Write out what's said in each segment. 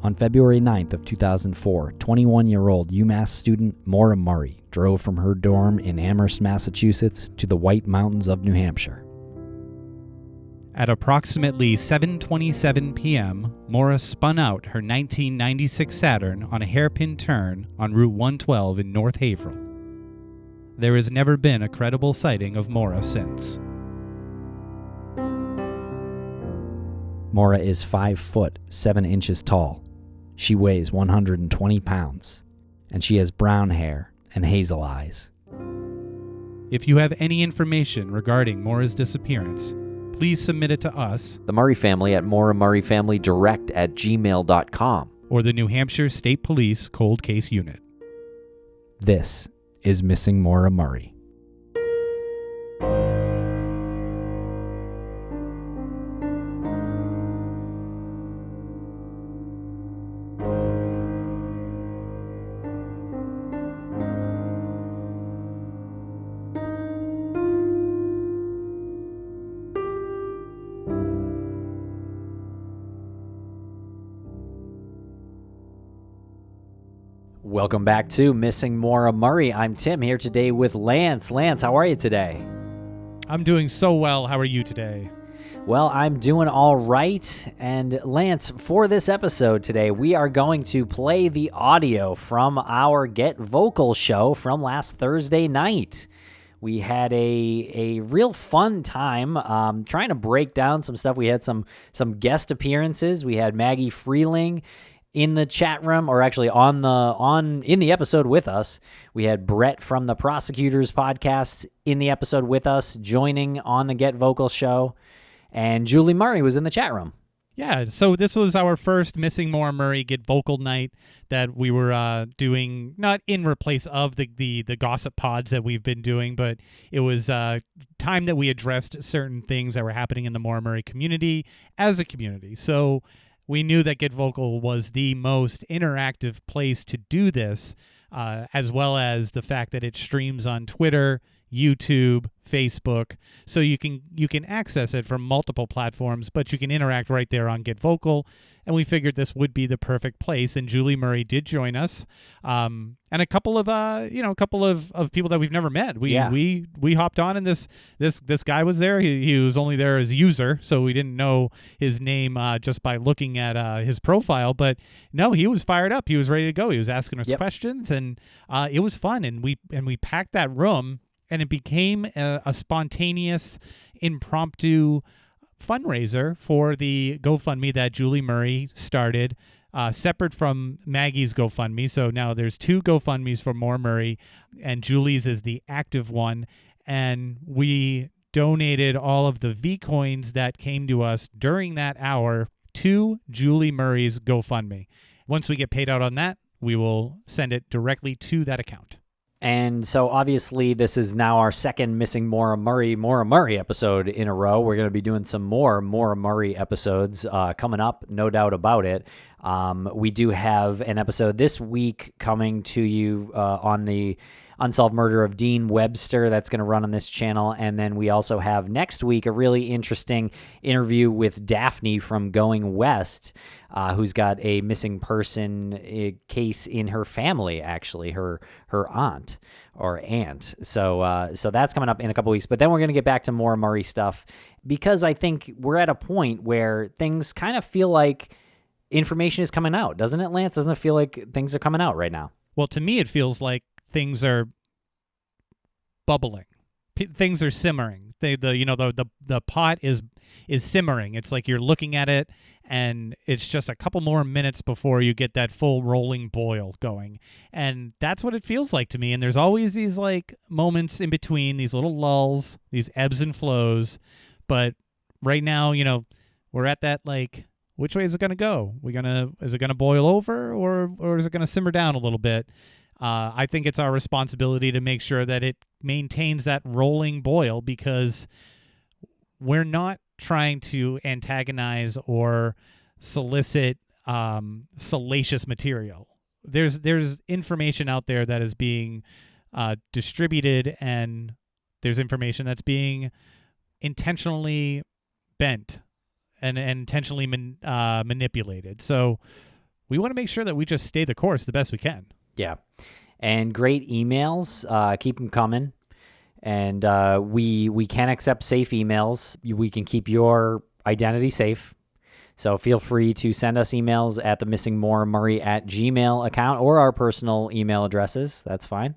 On February 9th of 2004, 21-year-old UMass student Maura Murray drove from her dorm in Amherst, Massachusetts to the White Mountains of New Hampshire. At approximately 7:27 p.m., Maura spun out her 1996 Saturn on a hairpin turn on Route 112 in North Haverhill. There has never been a credible sighting of Maura since. Maura is 5 foot 7 inches tall. She weighs 120 pounds, and she has brown hair and hazel eyes. If you have any information regarding Maura's disappearance, please submit it to us, The Murray family at MauraMurrayFamilyDirect@gmail.com. or the New Hampshire State Police Cold Case Unit. This is Missing Maura Murray. Welcome back to Missing Maura Murray. I'm Tim, here today with Lance. Lance, how are you today? I'm doing so well. How are you today? Well, I'm doing all right. And Lance, for this episode today, we are going to play the audio from our Get Vocal show from last Thursday night. We had a real fun time trying to break down some stuff. We had some guest appearances. We had Maggie Freleng in the chat room, or actually in the episode with us. We had Brett from the Prosecutor's podcast in the episode with us, joining on the Get Vocal show, and Julie Murray was in the chat room. Yeah, so this was our first Missing Maura Murray Get Vocal night that we were doing, not in replace of the gossip pods that we've been doing, but it was time that we addressed certain things that were happening in the Maura Murray community as a community. So we knew that Get Vocal was the most interactive place to do this, as well as the fact that it streams on Twitter, YouTube, Facebook, so you can access it from multiple platforms, but you can interact right there on Get Vocal. And we figured this would be the perfect place. And Julie Murray did join us, and a couple of people that we've never met. We hopped on, and this guy was there. He was only there as a user, so we didn't know his name just by looking at his profile. But no, he was fired up. He was ready to go. He was asking us questions, and it was fun. And we packed that room, and it became a spontaneous, impromptu fundraiser for the GoFundMe that Julie Murray started, separate from Maggie's GoFundMe. So now there's 2 GoFundMes for Maura Murray, and Julie's is the active one. And we donated all of the V-coins that came to us during that hour to Julie Murray's GoFundMe. Once we get paid out on that, we will send it directly to that account. And so obviously this is now our second Missing Maura Murray episode in a row. We're going to be doing some more Maura Murray episodes coming up, no doubt about it. We do have an episode this week coming to you on the Unsolved Murder of Dean Webster that's going to run on this channel. And then we also have next week a really interesting interview with Daphne from Going West, who's got a missing person case in her family, actually, her aunt or aunt. So that's coming up in a couple weeks. But then we're going to get back to more Murray stuff, because I think we're at a point where things kind of feel like information is coming out. Doesn't it, Lance? Doesn't it feel like things are coming out right now? Well, to me, it feels like things are bubbling. Things are simmering. The pot is simmering. It's like you're looking at it, and it's just a couple more minutes before you get that full rolling boil going. And that's what it feels like to me. And there's always these like moments in between, these little lulls, these ebbs and flows. But right now, we're at that, like, which way is it going to go? Is it going to boil over, or is it going to simmer down a little bit? I think it's our responsibility to make sure that it maintains that rolling boil, because we're not trying to antagonize or solicit salacious material. There's information out there that is being distributed, and there's information that's being intentionally bent and intentionally manipulated. So we want to make sure that we just stay the course the best we can. Yeah. And great emails. Keep them coming. And we can accept safe emails. We can keep your identity safe. So feel free to send us emails at the missingmauramurray@gmail account or our personal email addresses. That's fine.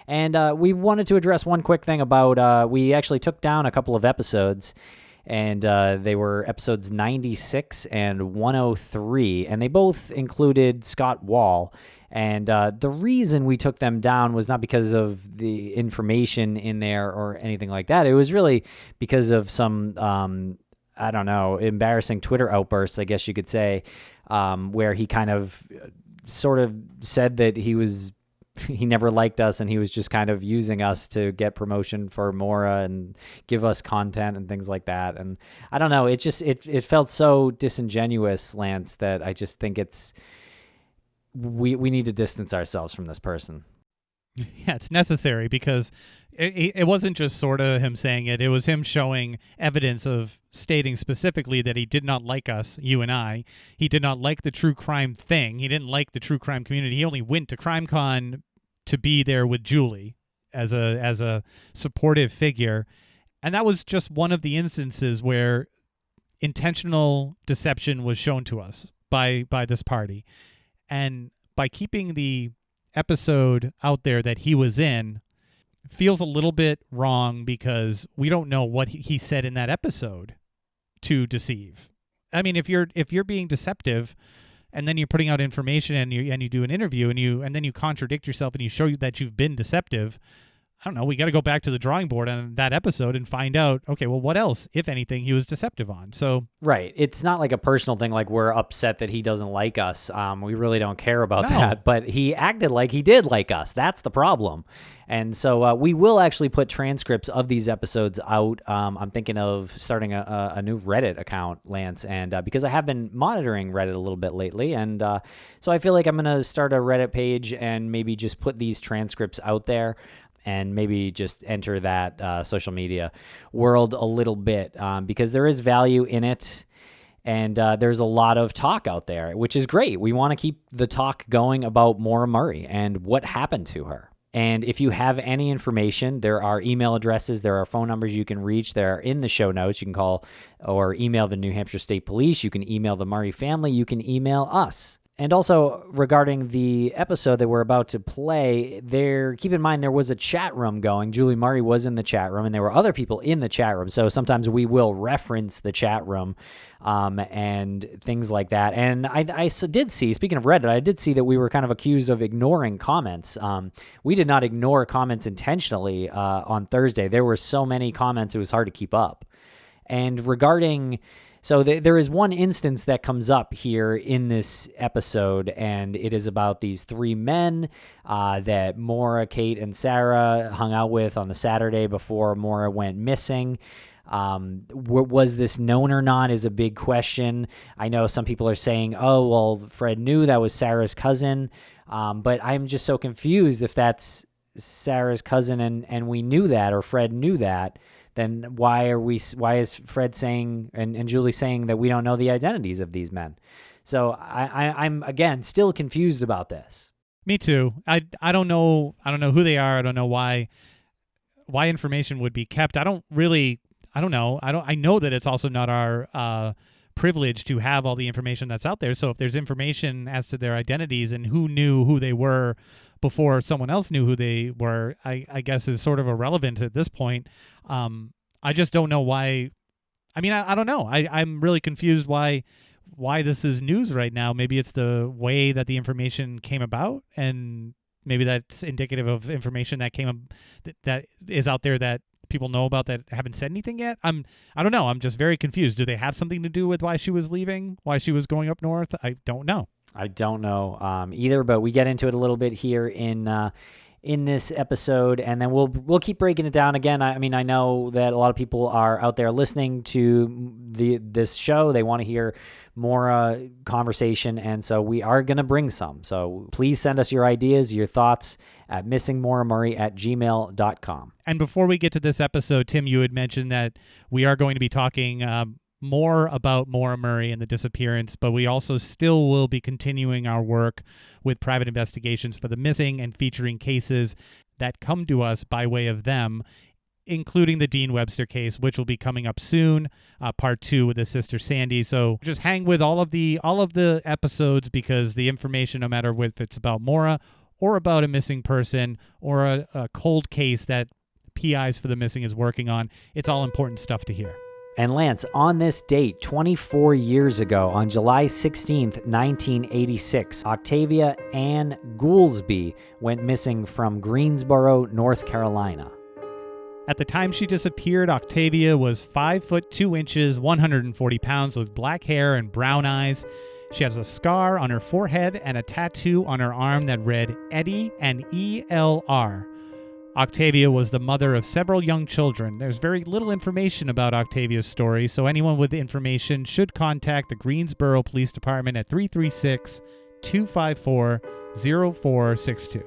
And we wanted to address one quick thing about, we actually took down a couple of episodes, and they were episodes 96 and 103, and they both included Scott Wall. And the reason we took them down was not because of the information in there or anything like that. It was really because of some, I don't know, embarrassing Twitter outbursts, I guess you could say, where he kind of sort of said that he never liked us and he was just kind of using us to get promotion for Maura and give us content and things like that. And I don't know, it felt so disingenuous, Lance, that I just think we need to distance ourselves from this person. Yeah, it's necessary because it wasn't just sort of him saying it. It was him showing evidence of stating specifically that he did not like us, you and I. He did not like the true crime thing. He didn't like the true crime community. He only went to CrimeCon to be there with Julie as a supportive figure. And that was just one of the instances where intentional deception was shown to us by this party. And by keeping the episode out there that he was in feels a little bit wrong because we don't know what he said in that episode to deceive. I mean, if you're being deceptive and then you're putting out information and you do an interview and then you contradict yourself and you show that you've been deceptive, I don't know, we got to go back to the drawing board on that episode and find out, okay, well, what else, if anything, he was deceptive on? So right. It's not like a personal thing, like we're upset that he doesn't like us. We really don't care about that. But he acted like he did like us. That's the problem. And so we will actually put transcripts of these episodes out. I'm thinking of starting a new Reddit account, Lance, and because I have been monitoring Reddit a little bit lately. And so I feel like I'm going to start a Reddit page and maybe just put these transcripts out there. And maybe just enter that social media world a little bit because there is value in it. And there's a lot of talk out there, which is great. We want to keep the talk going about Maura Murray and what happened to her. And if you have any information, there are email addresses, there are phone numbers you can reach. They're in the show notes. You can call or email the New Hampshire State Police. You can email the Murray family. You can email us. And also regarding the episode that we're about to play, keep in mind there was a chat room going. Julie Murray was in the chat room, and there were other people in the chat room. So sometimes we will reference the chat room and things like that. And I did see, speaking of Reddit, I did see that we were kind of accused of ignoring comments. We did not ignore comments intentionally on Thursday. There were so many comments, it was hard to keep up. And regarding... So there is one instance that comes up here in this episode, and it is about these three men that Maura, Kate, and Sarah hung out with on the Saturday before Maura went missing. Was this known or not is a big question. I know some people are saying, oh, well, Fred knew that was Sarah's cousin, but I'm just so confused if that's Sarah's cousin and we knew that or Fred knew that. Then why is Fred saying and Julie saying that we don't know the identities of these men? So I'm again still confused about this. Me too. I don't know who they are. I don't know why information would be kept. I don't know. I know that it's also not our privilege to have all the information that's out there. So if there's information as to their identities and who knew who they were before someone else knew who they were, I guess is sort of irrelevant at this point. I just don't know why. I mean, I don't know. I'm really confused why this is news right now. Maybe it's the way that the information came about, and maybe that's indicative of information that that is out there that people know about that haven't said anything yet. I don't know. I'm just very confused. Do they have something to do with why she was leaving, why she was going up north? I don't know. I don't know either, but we get into it a little bit here in this episode, and then we'll keep breaking it down again. I mean, I know that a lot of people are out there listening to this show. They want to hear more conversation, and so we are going to bring some. So please send us your ideas, your thoughts at missingmauramurray@gmail.com. And before we get to this episode, Tim, you had mentioned that we are going to be talking more about Maura Murray and the disappearance, but we also still will be continuing our work with private investigations for the missing and featuring cases that come to us by way of them, including the Dean Webster case, which will be coming up soon, part 2 with his sister Sandy. So just hang with all of the episodes, because the information, no matter if it's about Maura or about a missing person or a cold case that PIs for the missing is working on, it's all important stuff to hear. And Lance, on this date, 24 years ago, on July 16th, 1986, Octavia Ann Goolsby went missing from Greensboro, North Carolina. At the time she disappeared, Octavia was 5 foot 2 inches, 140 pounds, with black hair and brown eyes. She has a scar on her forehead and a tattoo on her arm that read Eddie and ELR. Octavia was the mother of several young children. There's very little information about Octavia's story, so anyone with information should contact the Greensboro Police Department at 336-254-0462.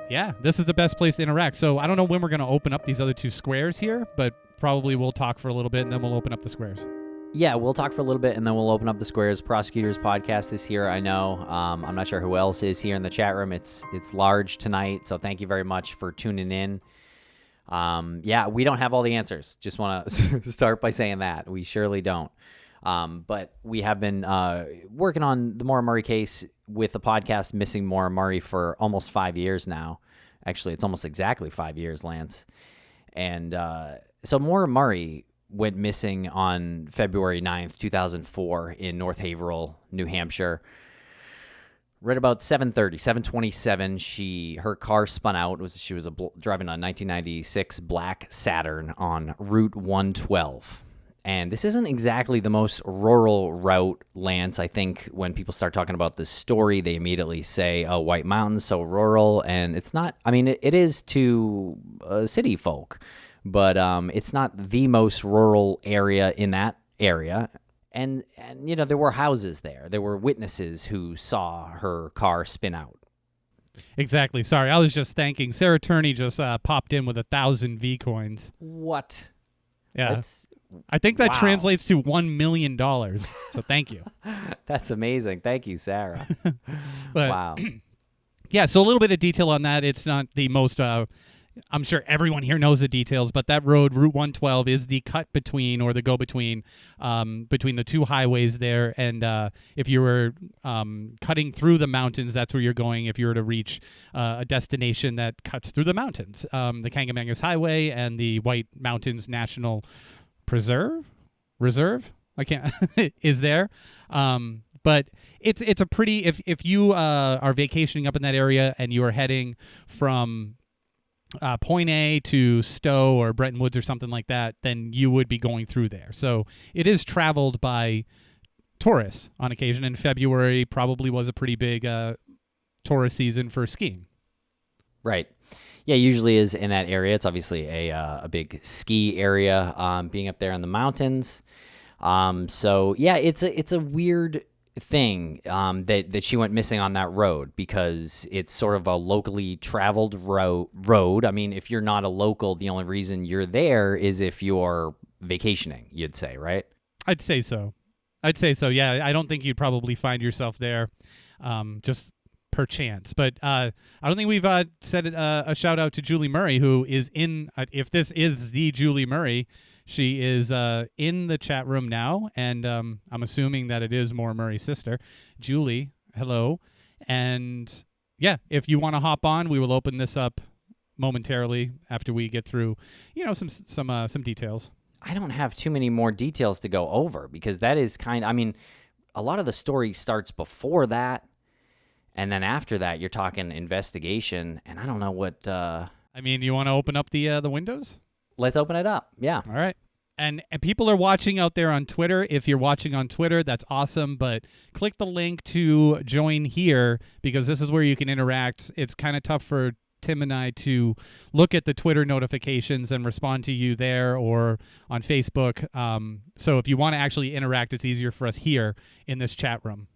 Yeah, this is the best place to interact. So I don't know when we're going to open up these other 2 squares here, but probably we'll talk for a little bit and then we'll open up the squares. Yeah, we'll talk for a little bit and then we'll open up the squares. Prosecutor's podcast is here, I know. I'm not sure who else is here in the chat room. It's large tonight, so thank you very much for tuning in. Yeah, we don't have all the answers. Just want to start by saying that. We surely don't. But we have been working on the Maura Murray case with the podcast Missing Maura Murray for almost 5 years now. Actually, it's almost exactly 5 years, Lance. And so Maura Murray went missing on February 9th, 2004 in North Haverhill, New Hampshire. Right about 7:27, her car spun out. She was driving a 1996 black Saturn on Route 112. And this isn't exactly the most rural route, Lance. I think when people start talking about this story, they immediately say, oh, White Mountains, so rural. And it's not, I mean, it is to city folk, but it's not the most rural area in that area. And you know, there were houses there. There were witnesses who saw her car spin out. Exactly. Sorry, I was just thanking. Sarah Turney just popped in with 1,000 V coins. What? Yeah. I think that wow. translates to $1 million. So thank you. That's amazing. Thank you, Sarah. But, wow. Yeah, so a little bit of detail on that. It's not the most, I'm sure everyone here knows the details, but that road, Route 112, is the cut between, or the go-between, between the 2 highways there. And if you were cutting through the mountains, that's where you're going if you were to reach a destination that cuts through the mountains. The Kangamangas Highway and the White Mountains National Reserve, I can't, is there. But it's a pretty, if you are vacationing up in that area and you are heading from Point A to Stowe or Bretton Woods or something like that, then you would be going through there. So it is traveled by tourists on occasion, and February probably was a pretty big tourist season for skiing. Right. Yeah, usually is in that area. It's obviously a big ski area, being up there in the mountains. So yeah, it's a weird thing that she went missing on that road, because it's sort of a locally traveled road. I mean, if you're not a local, the only reason you're there is if you're vacationing, you'd say, right? I'd say so. Yeah, I don't think you'd probably find yourself there just per chance. But I don't think we've said a shout out to Julie Murray, who is in, if this is the Julie Murray, she is in the chat room now, and I'm assuming that it is Maura Murray's sister. Julie, hello. And yeah, if you want to hop on, we will open this up momentarily after we get through, some details. I don't have too many more details to go over, because that is a lot of the story starts before that, and then after that, you're talking investigation, and I don't know what... you want to open up the windows? Let's open it up, yeah. All right. And people are watching out there on Twitter. If you're watching on Twitter, that's awesome, but click the link to join here, because this is where you can interact. It's kind of tough for Tim and I to look at the Twitter notifications and respond to you there or on Facebook. So if you want to actually interact, it's easier for us here in this chat room.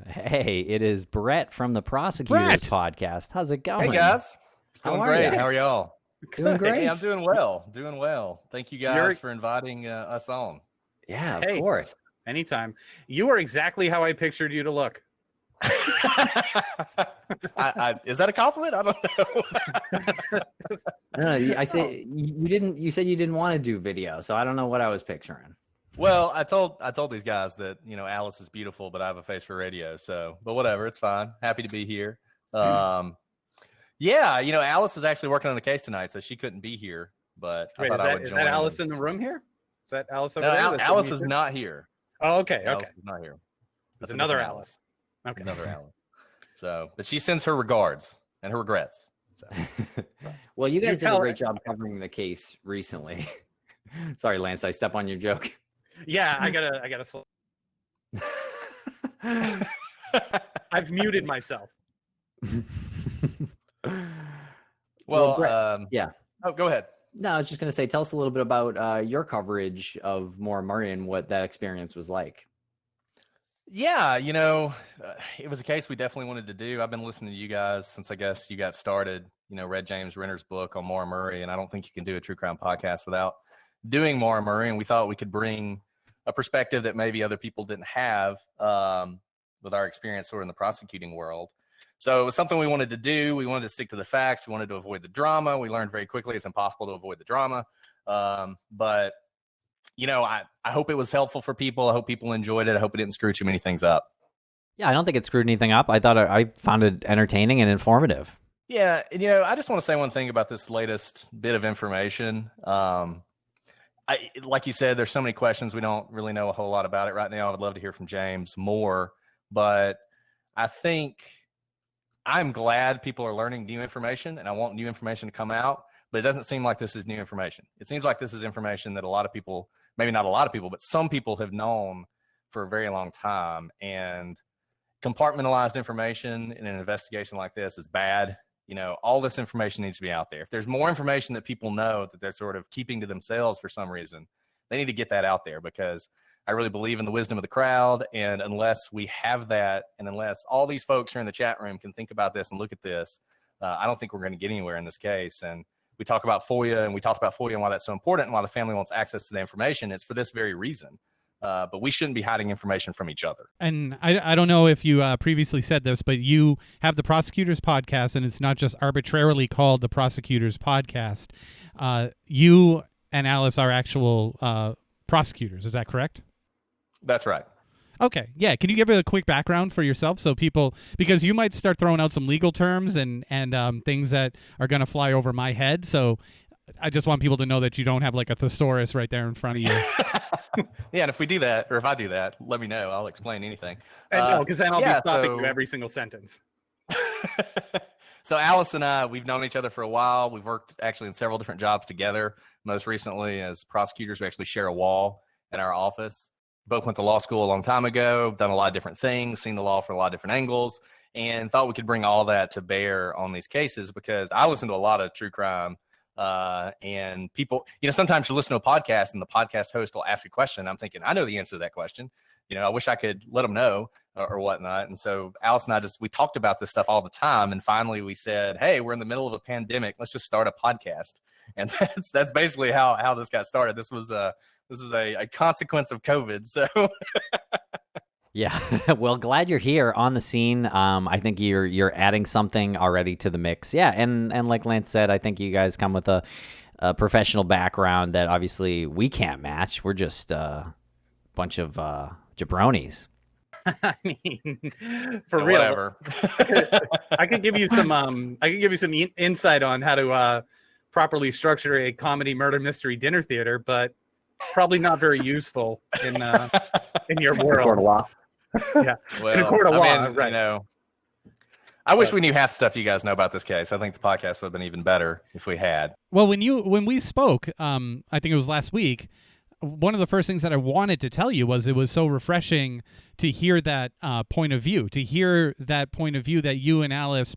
Hey, it is Brett from the Prosecutors podcast. How's it going? Hey guys, it's How going are great. ya? How are y'all? Doing great. Hey, I'm doing well. Doing well. Thank you guys for inviting us on. Yeah, of Hey. course. Anytime. You are exactly how I pictured you to look. Is that a compliment? I don't know. No, I say you didn't. You said you didn't want to do video, so I don't know what I was picturing. Well, I told these guys that Alice is beautiful, but I have a face for radio. So, but whatever, it's fine. Happy to be here. Yeah, Alice is actually working on the case tonight, so she couldn't be here. But I Wait, thought I would is join. that Alice in the room here? Is that Alice over No, there? Alice is not here. Oh, okay. Alice Okay. is not here. It's That's a another different Alice. Okay. Another Alice. So, but she sends her regards and her regrets. So. Well, you guys did a tell great her. job covering the case recently. Sorry, Lance, did I step on your joke? Yeah, I gotta. I've muted myself. Well, Brett, yeah. Oh, go ahead. No, I was just going to say, tell us a little bit about your coverage of Maura Murray and what that experience was like. Yeah, it was a case we definitely wanted to do. I've been listening to you guys since I guess you got started. Read James Renner's book on Maura Murray, and I don't think you can do a true crime podcast without doing Maura Murray. And we thought we could bring a perspective that maybe other people didn't have with our experience sort of in the prosecuting world. So it was something we wanted to do. We wanted to stick to the facts. We wanted to avoid the drama. We learned very quickly it's impossible to avoid the drama. But I hope it was helpful for people. I hope people enjoyed it. I hope it didn't screw too many things up. Yeah, I don't think it screwed anything up. I thought I found it entertaining and informative. Yeah, and I just want to say one thing about this latest bit of information. Like you said, there's so many questions. We don't really know a whole lot about it right now. I would love to hear from James more, but I think I'm glad people are learning new information, and I want new information to come out, but it doesn't seem like this is new information. It seems like this is information that a lot of people, maybe not a lot of people, but some people have known for a very long time, and compartmentalized information in an investigation like this is bad. All this information needs to be out there. If there's more information that people know that they're sort of keeping to themselves for some reason, they need to get that out there, because I really believe in the wisdom of the crowd. And unless we have that, and unless all these folks here in the chat room can think about this and look at this, I don't think we're going to get anywhere in this case. And we talk about FOIA, and we talked about FOIA and why that's so important and why the family wants access to the information. It's for this very reason. But we shouldn't be hiding information from each other. And I don't know if you previously said this, but you have the Prosecutors podcast, and it's not just arbitrarily called the Prosecutors podcast. You and Alice are actual prosecutors. Is that correct? That's right. Okay. Yeah. Can you give a quick background for yourself so people, because you might start throwing out some legal terms and things that are going to fly over my head. So I just want people to know that you don't have like a thesaurus right there in front of you. Yeah, and if we do that, or if I do that, let me know. I'll explain anything. No, because then I'll be stopping you every single sentence. So Alice and I, we've known each other for a while. We've worked actually in several different jobs together. Most recently as prosecutors, we actually share a wall in our office. Both went to law school a long time ago, done a lot of different things, seen the law from a lot of different angles, and thought we could bring all that to bear on these cases, because I listen to a lot of true crime. And people, sometimes you listen to a podcast and the podcast host will ask a question. I'm thinking, I know the answer to that question. I wish I could let them know or whatnot. And so Alice and I we talked about this stuff all the time. And finally we said, hey, we're in the middle of a pandemic. Let's just start a podcast. And that's basically how this got started. This is a consequence of COVID. So Yeah, well, glad you're here on the scene. I think you're adding something already to the mix. Yeah, and like Lance said, I think you guys come with a professional background that obviously we can't match. We're just a bunch of jabronis. I mean, for real. Whatever. I could give you some insight on how to properly structure a comedy murder mystery dinner theater, but probably not very useful in your world. Court of law. Yeah, Well, in a court of law, I mean, right? I wish we knew half the stuff you guys know about this case. I think the podcast would have been even better if we had. Well, when we spoke, I think it was last week, one of the first things that I wanted to tell you was it was so refreshing to hear that point of view, that you and Alice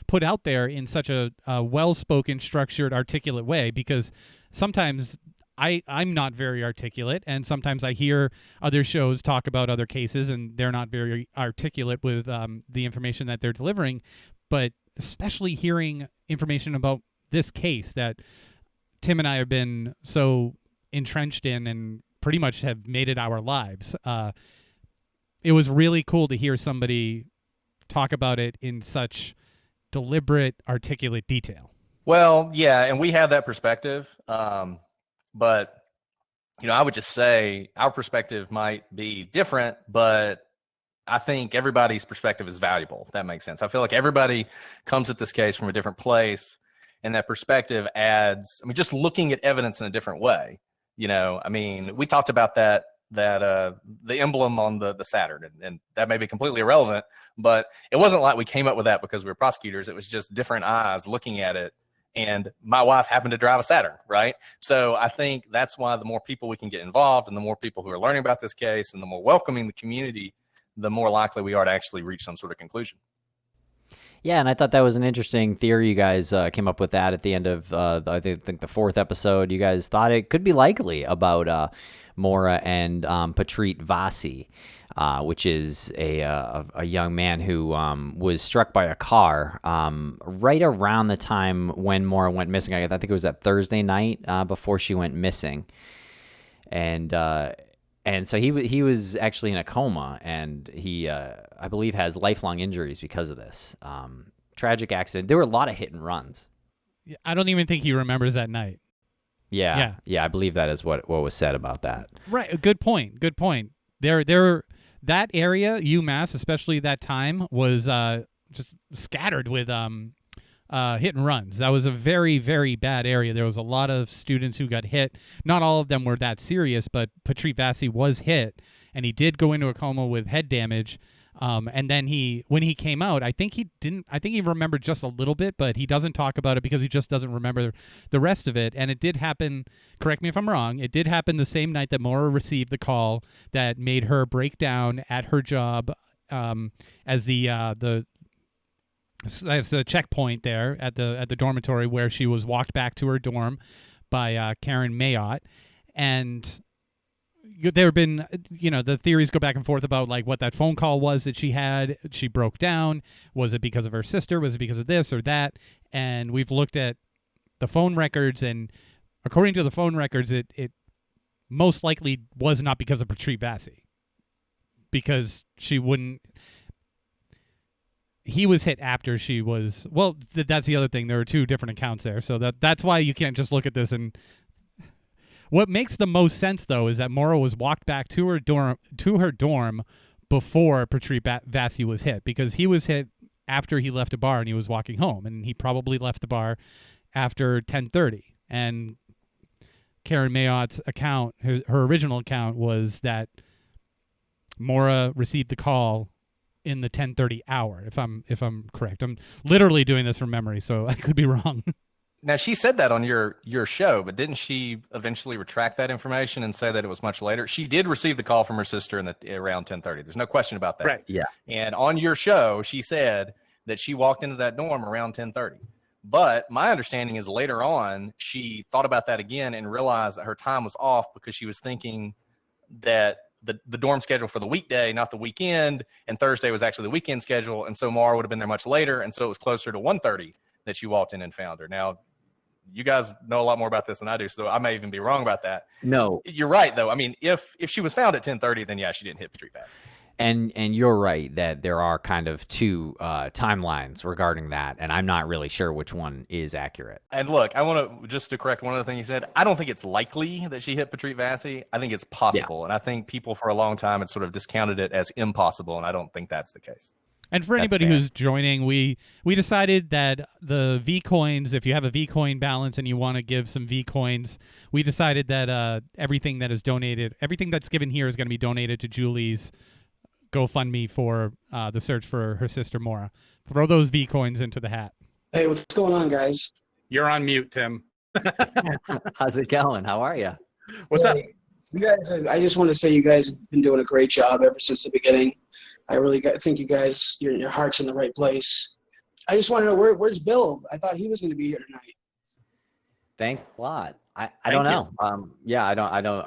put out there in such a well-spoken, structured, articulate way, because sometimes I'm not very articulate, and sometimes I hear other shows talk about other cases, and they're not very articulate with the information that they're delivering. But especially hearing information about this case that Tim and I have been so entrenched in and pretty much have made it our lives, it was really cool to hear somebody talk about it in such deliberate, articulate detail. Well, yeah, and we have that perspective. But, I would just say our perspective might be different, but I think everybody's perspective is valuable, if that makes sense. I feel like everybody comes at this case from a different place, and that perspective adds, just looking at evidence in a different way. We talked about that the emblem on the Saturn, and that may be completely irrelevant, but it wasn't like we came up with that because we were prosecutors. It was just different eyes looking at it. And my wife happened to drive a Saturn, right? So I think that's why the more people we can get involved and the more people who are learning about this case and the more welcoming the community, the more likely we are to actually reach some sort of conclusion. Yeah, and I thought that was an interesting theory. You guys came up with that at the end of, I think, the 4th episode. You guys thought it could be likely about Maura and Patrit Vasi, which is a young man who was struck by a car right around the time when Maura went missing. I think it was that Thursday night before she went missing. And so he was actually in a coma, and he, I believe, has lifelong injuries because of this. Tragic accident. There were a lot of hit and runs. I don't even think he remembers that night. Yeah, I believe that is what was said about that. Right. Good point. That area, UMass, especially that time, was just scattered with hit and runs. That was a very, very bad area. There was a lot of students who got hit. Not all of them were that serious, but Patrit Vasi was hit, and he did go into a coma with head damage. And then when he came out, I think he remembered just a little bit, but he doesn't talk about it because he just doesn't remember the rest of it. And it did happen, correct me if I'm wrong, it did happen the same night that Maura received the call that made her break down at her job as the checkpoint there at the dormitory where she was walked back to her dorm by Karen Mayotte. And there have been, the theories go back and forth about like what that phone call was that she had. She broke down. Was it because of her sister? Was it because of this or that? And we've looked at the phone records, and according to the phone records, it most likely was not because of Patrit Vasi, because she wouldn't. He was hit after she was. Well, that's the other thing. There are two different accounts there, so that's why you can't just look at this and. What makes the most sense, though, is that Maura was walked back to her dorm before Patrit Vasi was hit, because he was hit after he left a bar and he was walking home, and he probably left the bar after 10:30. And Karen Mayotte's account, her original account, was that Maura received the call in the 10:30 hour. If I'm correct, I'm literally doing this from memory, so I could be wrong. Now, she said that on your show, but didn't she eventually retract that information and say that it was much later? She did receive the call from her sister around 10:30. There's no question about that. Right. Yeah. And on your show, she said that she walked into that dorm around 10:30. But my understanding is later on, she thought about that again and realized that her time was off because she was thinking that the dorm schedule for the weekday, not the weekend, and Thursday was actually the weekend schedule. And so Maura would have been there much later. And so it was closer to 1:30 that she walked in and found her. Now, you guys know a lot more about this than I do, so I may even be wrong about that. No. You're right, though. If she was found at 10:30, then yeah, she didn't hit Patrit Vasi. And you're right that there are kind of two timelines regarding that, and I'm not really sure which one is accurate. And look, I want to just to correct one other thing you said. I don't think it's likely that she hit Patrit Vasi. I think it's possible, and I think people for a long time had sort of discounted it as impossible, and I don't think that's the case. And for anybody who's joining, we decided that the V coins, if you have a V coin balance and you want to give some V coins, we decided that everything that is donated, everything that's given here is going to be donated to Julie's GoFundMe for the search for her sister Maura. Throw those V coins into the hat. Hey, what's going on, guys? You're on mute, Tim. How's it going? How are you? What's up? You guys, I just want to say you guys have been doing a great job ever since the beginning. I really think you guys, your heart's in the right place. I just want to know where's Bill? I thought he was going to be here tonight. Thanks a lot. I Thank don't you. know. Yeah, I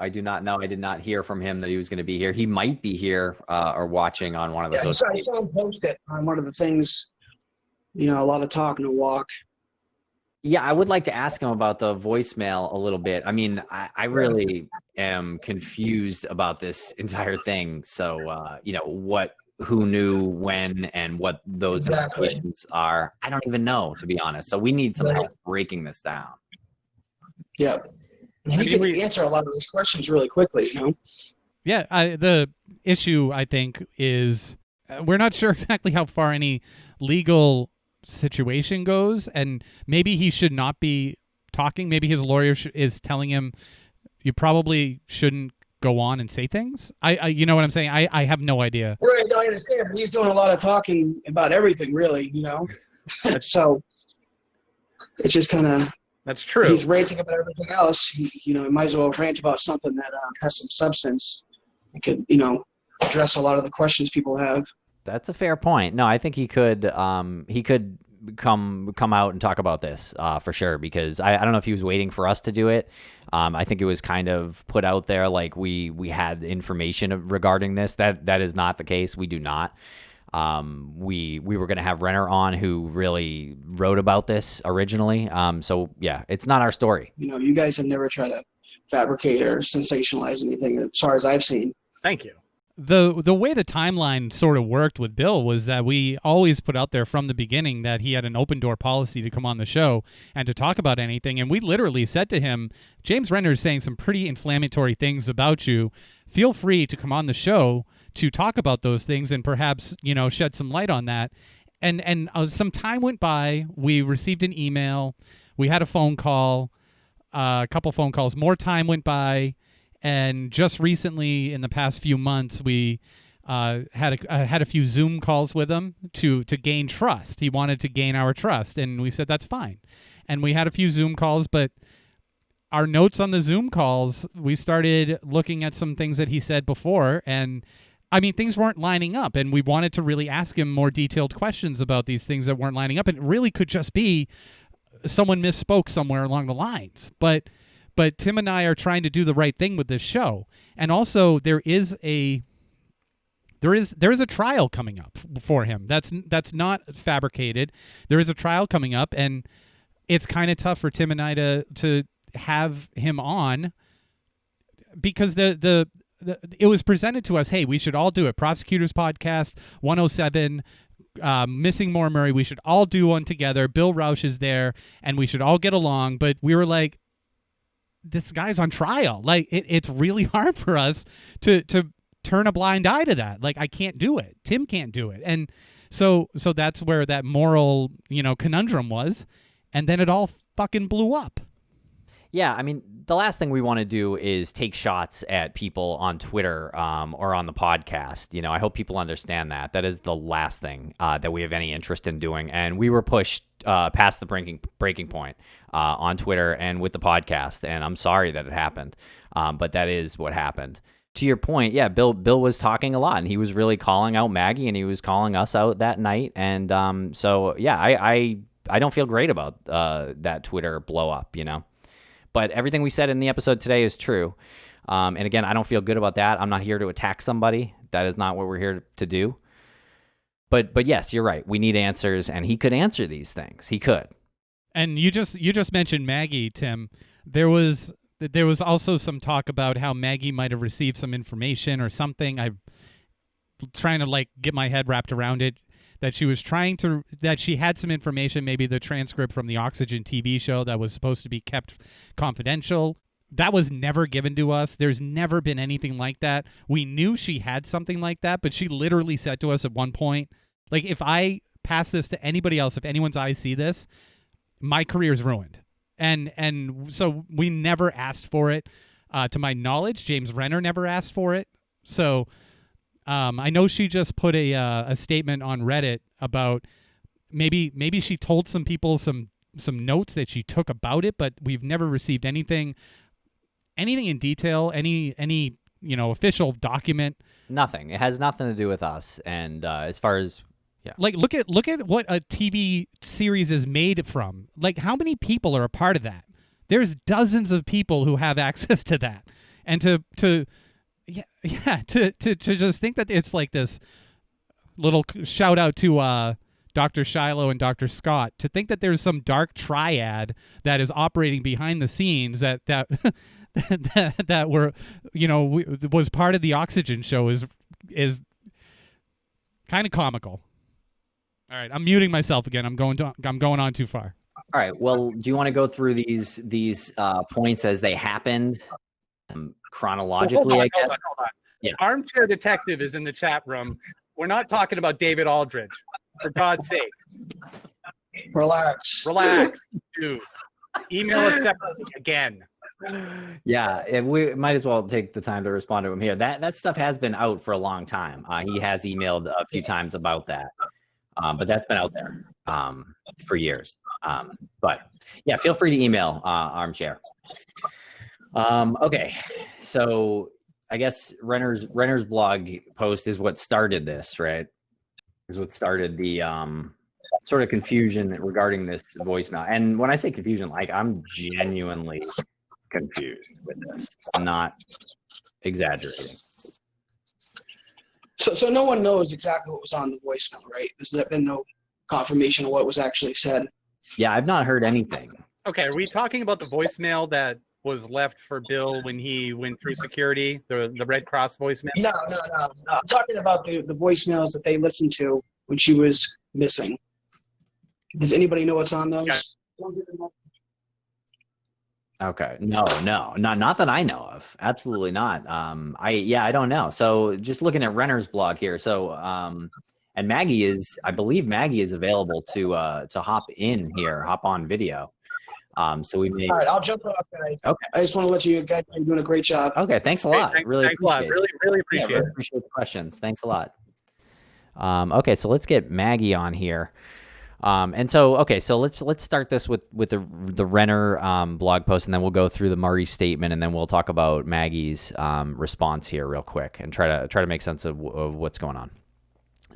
do not know. I did not hear from him that he was going to be here. He might be here or watching on one of the Yeah, social I media. saw him post it on one of the things. A lot of talk, no walk. Yeah, I would like to ask him about the voicemail a little bit. I mean, I really am confused about this entire thing. So, who knew when and what those Exactly. implications are, I don't even know, to be honest. So we need some Right. help breaking this down. Yeah. And he can answer a lot of those questions really quickly, Yeah, the issue, I think, is we're not sure exactly how far any legal situation goes, and maybe he should not be talking. Maybe his lawyer is telling him, you probably shouldn't go on and say things. You know what I'm saying? I have no idea. Right, no, I understand. He's doing a lot of talking about everything, really, So it's just kind of... That's true. He's ranting about everything else. He might as well rant about something that has some substance. It could, address a lot of the questions people have. That's a fair point. No, I think he could come out and talk about this for sure, because I don't know if he was waiting for us to do it. I think it was kind of put out there like we had information regarding this. That is not the case. We do not. We were going to have Renner on, who really wrote about this originally. So yeah, it's not our story. You guys have never tried to fabricate or sensationalize anything as far as I've seen. Thank you. The way the timeline sort of worked with Bill was that we always put out there from the beginning that he had an open door policy to come on the show and to talk about anything. And we literally said to him, James Renner is saying some pretty inflammatory things about you. Feel free to come on the show to talk about those things and perhaps, shed some light on that. And some time went by. We received an email. We had a phone call, a couple phone calls. More time went by. And just recently, in the past few months, we had a few Zoom calls with him to gain trust. He wanted to gain our trust, and we said that's fine. And we had a few Zoom calls, but our notes on the Zoom calls, we started looking at some things that he said before, and I mean, things weren't lining up, and we wanted to really ask him more detailed questions about these things that weren't lining up, and it really could just be someone misspoke somewhere along the lines. But Tim and I are trying to do the right thing with this show. And also there is a trial coming up for him. That's not fabricated. There is a trial coming up, and it's kind of tough for Tim and I to have him on, because it was presented to us, hey, we should all do it. Prosecutor's Podcast 107, Missing Maura Murray, we should all do one together. Bill Rausch is there, and we should all get along. But we were like, this guy's on trial. Like, it's really hard for us to turn a blind eye to that. Like, I can't do it. Tim can't do it. And so that's where that moral, conundrum was. And then it all fucking blew up. Yeah, I mean, the last thing we want to do is take shots at people on Twitter or on the podcast. I hope people understand that. That is the last thing that we have any interest in doing. And we were pushed past the breaking point on Twitter and with the podcast. And I'm sorry that it happened, but that is what happened. To your point, yeah, Bill was talking a lot, and he was really calling out Maggie, and he was calling us out that night. And so, yeah, I don't feel great about that Twitter blow up, But everything we said in the episode today is true. And again, I don't feel good about that. I'm not here to attack somebody. That is not what we're here to do. But yes, you're right. We need answers, and he could answer these things. He could. And you just mentioned Maggie, Tim. There was also some talk about how Maggie might have received some information or something. I'm trying to get my head wrapped around it. That she had some information, maybe the transcript from the Oxygen TV show that was supposed to be kept confidential. That was never given to us. There's never been anything like that. We knew she had something like that, but she literally said to us at one point, like, if I pass this to anybody else, if anyone's eyes see this, my career's ruined. And so we never asked for it. To my knowledge, James Renner never asked for it. So I know she just put a statement on Reddit about maybe she told some people some notes that she took about it, but we've never received anything in detail, any official document. Nothing. It has nothing to do with us. And as far as Like, look at what a TV series is made from. Like, how many people are a part of that? There's dozens of people who have access to that, and to just think that it's like this little shout out to Dr. Shiloh and Dr. Scott, to think that there's some dark triad that is operating behind the scenes that that were, was part of the Oxygen show is kind of comical. All right, I'm muting myself again. I'm going on too far. All right. Well, do you want to go through these points as they happened chronologically? Hold on. Yeah. Armchair Detective is in the chat room. We're not talking about David Aldridge, for God's sake. Relax, dude. Email us separately again. Yeah, we might as well take the time to respond to him here. That stuff has been out for a long time. He has emailed a few times about that, but that's been out there for years. But yeah, feel free to email Armchair. Okay, so I guess Renner's blog post is what started this, right? Is what started the sort of confusion regarding this voicemail. And when I say confusion, like, I'm genuinely confused with this. I'm not exaggerating. So no one knows exactly what was on the voicemail, right? There's been no confirmation of what was actually said. Yeah, I've not heard anything. Okay, are we talking about the voicemail that was left for Bill when he went through security, the Red Cross voicemail? No. I'm talking about the voicemails that they listened to when she was missing. Does anybody know what's on those? Yeah. Okay. No, not that I know of. Absolutely not. I don't know. So just looking at Renner's blog here. So, and I believe Maggie is available to hop on video. So we may. All right, I'll jump off, guys. Okay. I just want to let you guys know you're doing a great job. Okay. Thanks a lot. Thanks a appreciate lot. it. Really appreciate it. Appreciate the questions. Thanks a lot. Okay. So let's get Maggie on here. So let's start this with the Renner blog post, and then we'll go through the Murray statement, and then we'll talk about Maggie's response here real quick and try to make sense of what's going on.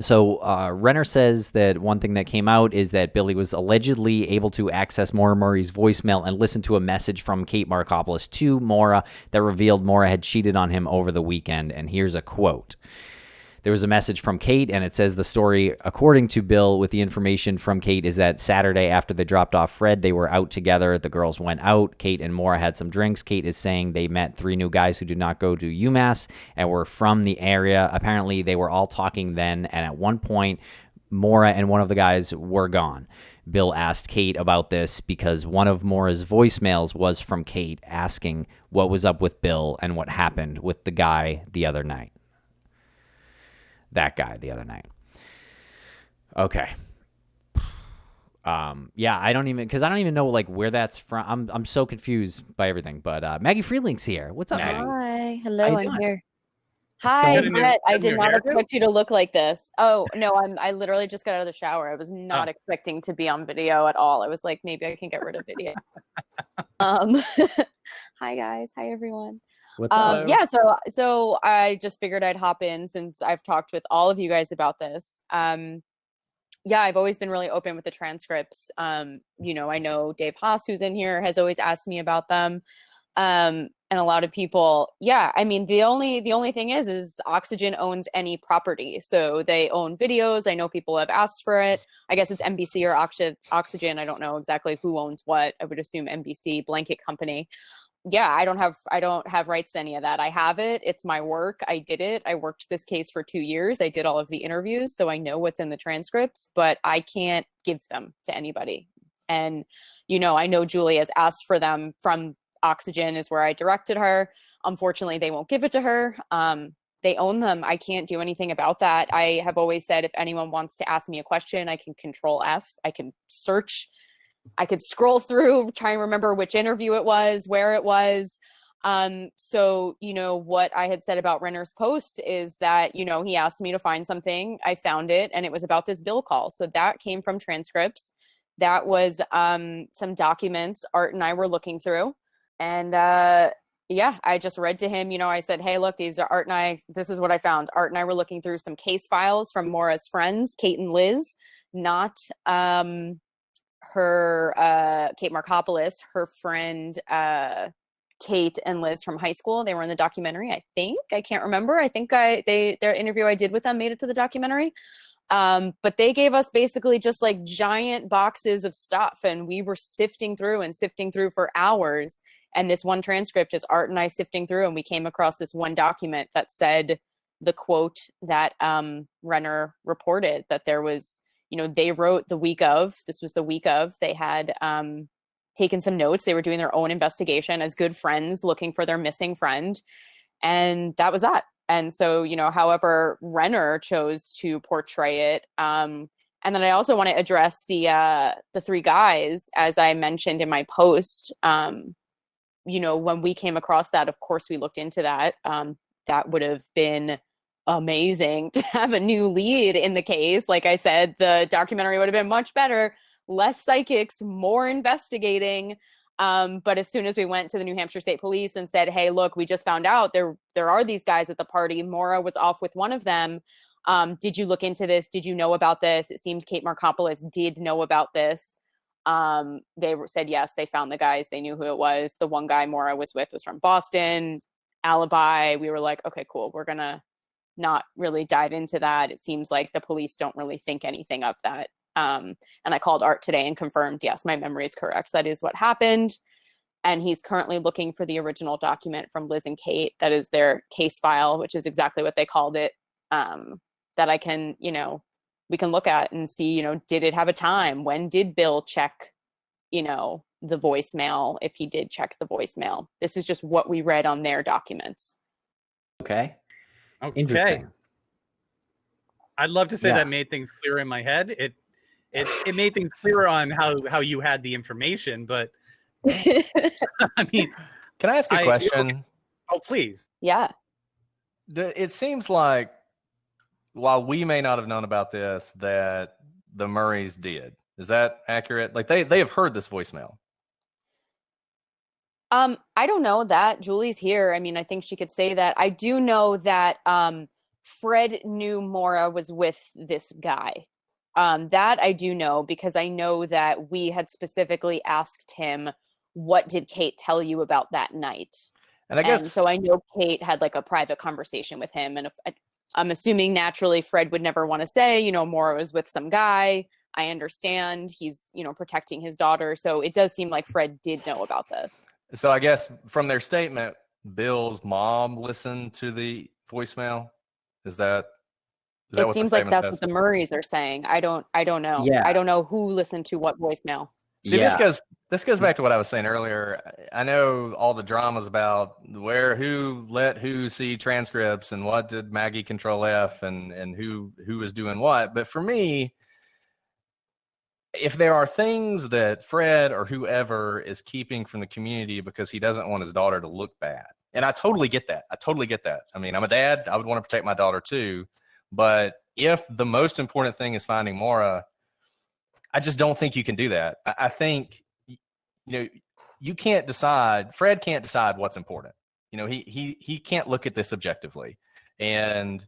So Renner says that one thing that came out is that Billy was allegedly able to access Maura Murray's voicemail and listen to a message from Kate Markopoulos to Maura that revealed Maura had cheated on him over the weekend. And here's a quote. There was a message from Kate, and it says the story, according to Bill, with the information from Kate, is that Saturday after they dropped off Fred, they were out together. The girls went out. Kate and Maura had some drinks. Kate is saying they met 3 new guys who did not go to UMass and were from the area. Apparently, they were all talking then, and at one point, Maura and one of the guys were gone. Bill asked Kate about this because one of Maura's voicemails was from Kate asking what was up with Bill and what happened with the guy the other night. That guy the other night. Okay. I don't even know like where that's from. I'm so confused by everything. But Maggie Freleng's here. What's up, Maggie? Hi. Hello, I'm here. What's Hi, going on? Brett. I did not hair expect you to look like this. Oh, no, I literally just got out of the shower. I was not expecting to be on video at all. I was like, maybe I can get rid of video. Hi guys. Hi everyone. What's up? Yeah, so I just figured I'd hop in since I've talked with all of you guys about this. Yeah, I've always been really open with the transcripts. I know Dave Haas, who's in here, has always asked me about them. And a lot of people, yeah, I mean, the only thing is Oxygen owns any property. So they own videos. I know people have asked for it. I guess it's NBC or Oxygen. I don't know exactly who owns what. I would assume NBC, blanket company. Yeah, I don't have rights to any of that. I have it. It's my work. I did it. I worked this case for 2 years. I did all of the interviews, so I know what's in the transcripts, but I can't give them to anybody. And, I know Julie has asked for them from Oxygen is where I directed her. Unfortunately, they won't give it to her. They own them. I can't do anything about that. I have always said if anyone wants to ask me a question, I can Control F. I can search. I could scroll through, try and remember which interview it was, where it was. So, what I had said about Renner's post is that, he asked me to find something. I found it, and it was about this Bill call. So that came from transcripts. That was some documents Art and I were looking through. And yeah, I just read to him, I said, hey, look, this is what I found. Art and I were looking through some case files from Maura's friends, Kate and Liz, not Kate Markopoulos, her friend, Kate and Liz from high school. They were in the documentary. I can't remember. I think their interview I did with them made it to the documentary. But they gave us basically just like giant boxes of stuff, and we were sifting through for hours. And this one transcript is Art and I sifting through, and we came across this one document that said the quote that Renner reported, that there was, they wrote the week of, they had taken some notes. They were doing their own investigation as good friends looking for their missing friend. And that was that. And so, however Renner chose to portray it. And then I also want to address the three guys, as I mentioned in my post. When we came across that, of course, we looked into that. That would have been amazing to have a new lead in the case. Like I said, the documentary would have been much better, less psychics, more investigating. But as soon as we went to the New Hampshire State Police and said, hey, look, we just found out there are these guys at the party. Maura was off with one of them. Did you look into this? Did you know about this? It seemed Kate Markopoulos did know about this. They said, yes, they found the guys. They knew who it was. The one guy Maura was with was from Boston. Alibi. We were like, okay, cool. We're going to not really dive into that. It seems like the police don't really think anything of that. And I called Art today and confirmed, yes, my memory is correct. That is what happened. And he's currently looking for the original document from Liz and Kate. That is their case file, which is exactly what they called it. That I can, we can look at and see, did it have a time? When did Bill check, the voicemail? If he did check the voicemail. This is just what we read on their documents. Okay. Okay. I'd love to say Yeah. that made things clearer in my head. It made things clearer on how you had the information, but I mean, Can I ask a question? Oh, please. Yeah. It seems like while we may not have known about this, that the Murrays did. Is that accurate? Like they have heard this voicemail. I don't know that. Julie's here. I mean, I think she could say that. I do know that Fred knew Maura was with this guy. That I do know, because I know that we had specifically asked him, what did Kate tell you about that night? And I guess so I know Kate had like a private conversation with him. And I'm assuming naturally Fred would never want to say, Maura was with some guy. I understand he's, protecting his daughter. So it does seem like Fred did know about this. so. I guess from their statement, Bill's mom listened to the voicemail. Is that It what seems the like that's statement what the Murrays are saying. I don't know. Yeah. I don't know who listened to what voicemail. See, Yeah. this goes back to what I was saying earlier. I know all the dramas about who let who see transcripts and what did Maggie control F and who was doing what. But for me, if there are things that Fred or whoever is keeping from the community because he doesn't want his daughter to look bad, and I totally get that. I mean, I'm a dad. I would want to protect my daughter too. But if the most important thing is finding Maura, I just don't think you can do that. I think, you can't decide. Fred can't decide what's important. He can't look at this objectively. And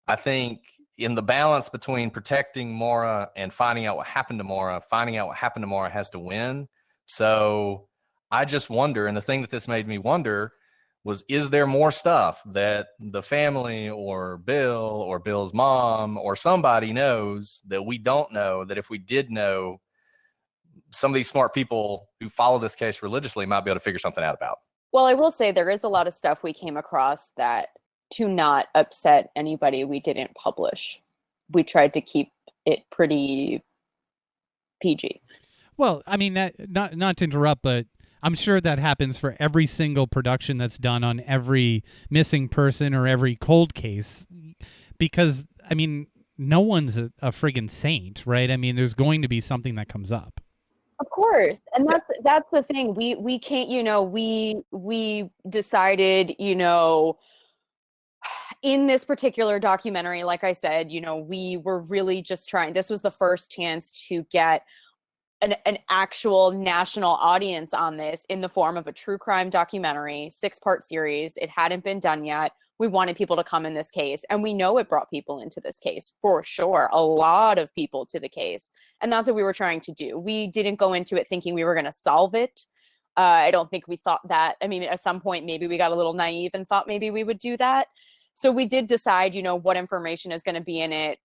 I think in the balance between protecting Maura and finding out what happened to Maura, has to win. So I just wonder, and the thing that this made me wonder was, is there more stuff that the family or Bill or Bill's mom or somebody knows that we don't know, that if we did know, some of these smart people who follow this case religiously might be able to figure something out about? Well, I will say there is a lot of stuff we came across that, to not upset anybody, we didn't publish. We tried to keep it pretty PG. Well, I mean, that not to interrupt, but I'm sure that happens for every single production that's done on every missing person or every cold case, because, I mean, no one's a friggin' saint, right? I mean, there's going to be something that comes up. Of course. And that's the thing. We can't, we decided, in this particular documentary, like I said, we were really just trying. This was the first chance to get an actual national audience on this in the form of a true crime documentary, 6-part series. It hadn't been done yet. We wanted people to come in this case, and we know it brought people into this case for sure. A lot of people to the case, and that's what we were trying to do. We didn't go into it thinking we were going to solve it. I don't think we thought that. I mean, at some point, maybe we got a little naive and thought maybe we would do that. So we did decide, what information is going to be in it.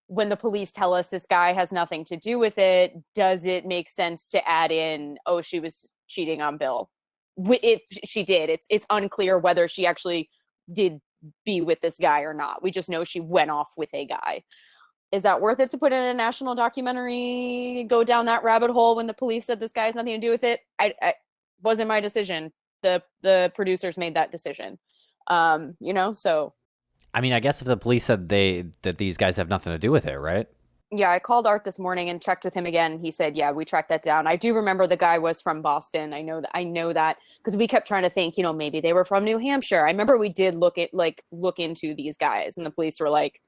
When the police tell us this guy has nothing to do with it, does it make sense to add in, oh, she was cheating on Bill? If she did, it's unclear whether she actually did be with this guy or not. We just know she went off with a guy. Is that worth it to put in a national documentary, go down that rabbit hole when the police said this guy has nothing to do with it? I wasn't my decision. The producers made that decision. So. I mean, I guess if the police said that these guys have nothing to do with it, right? Yeah, I called Art this morning and checked with him again. He said, yeah, we tracked that down. I do remember the guy was from Boston. I know that because we kept trying to think, maybe they were from New Hampshire. I remember we did look into these guys, and the police were like,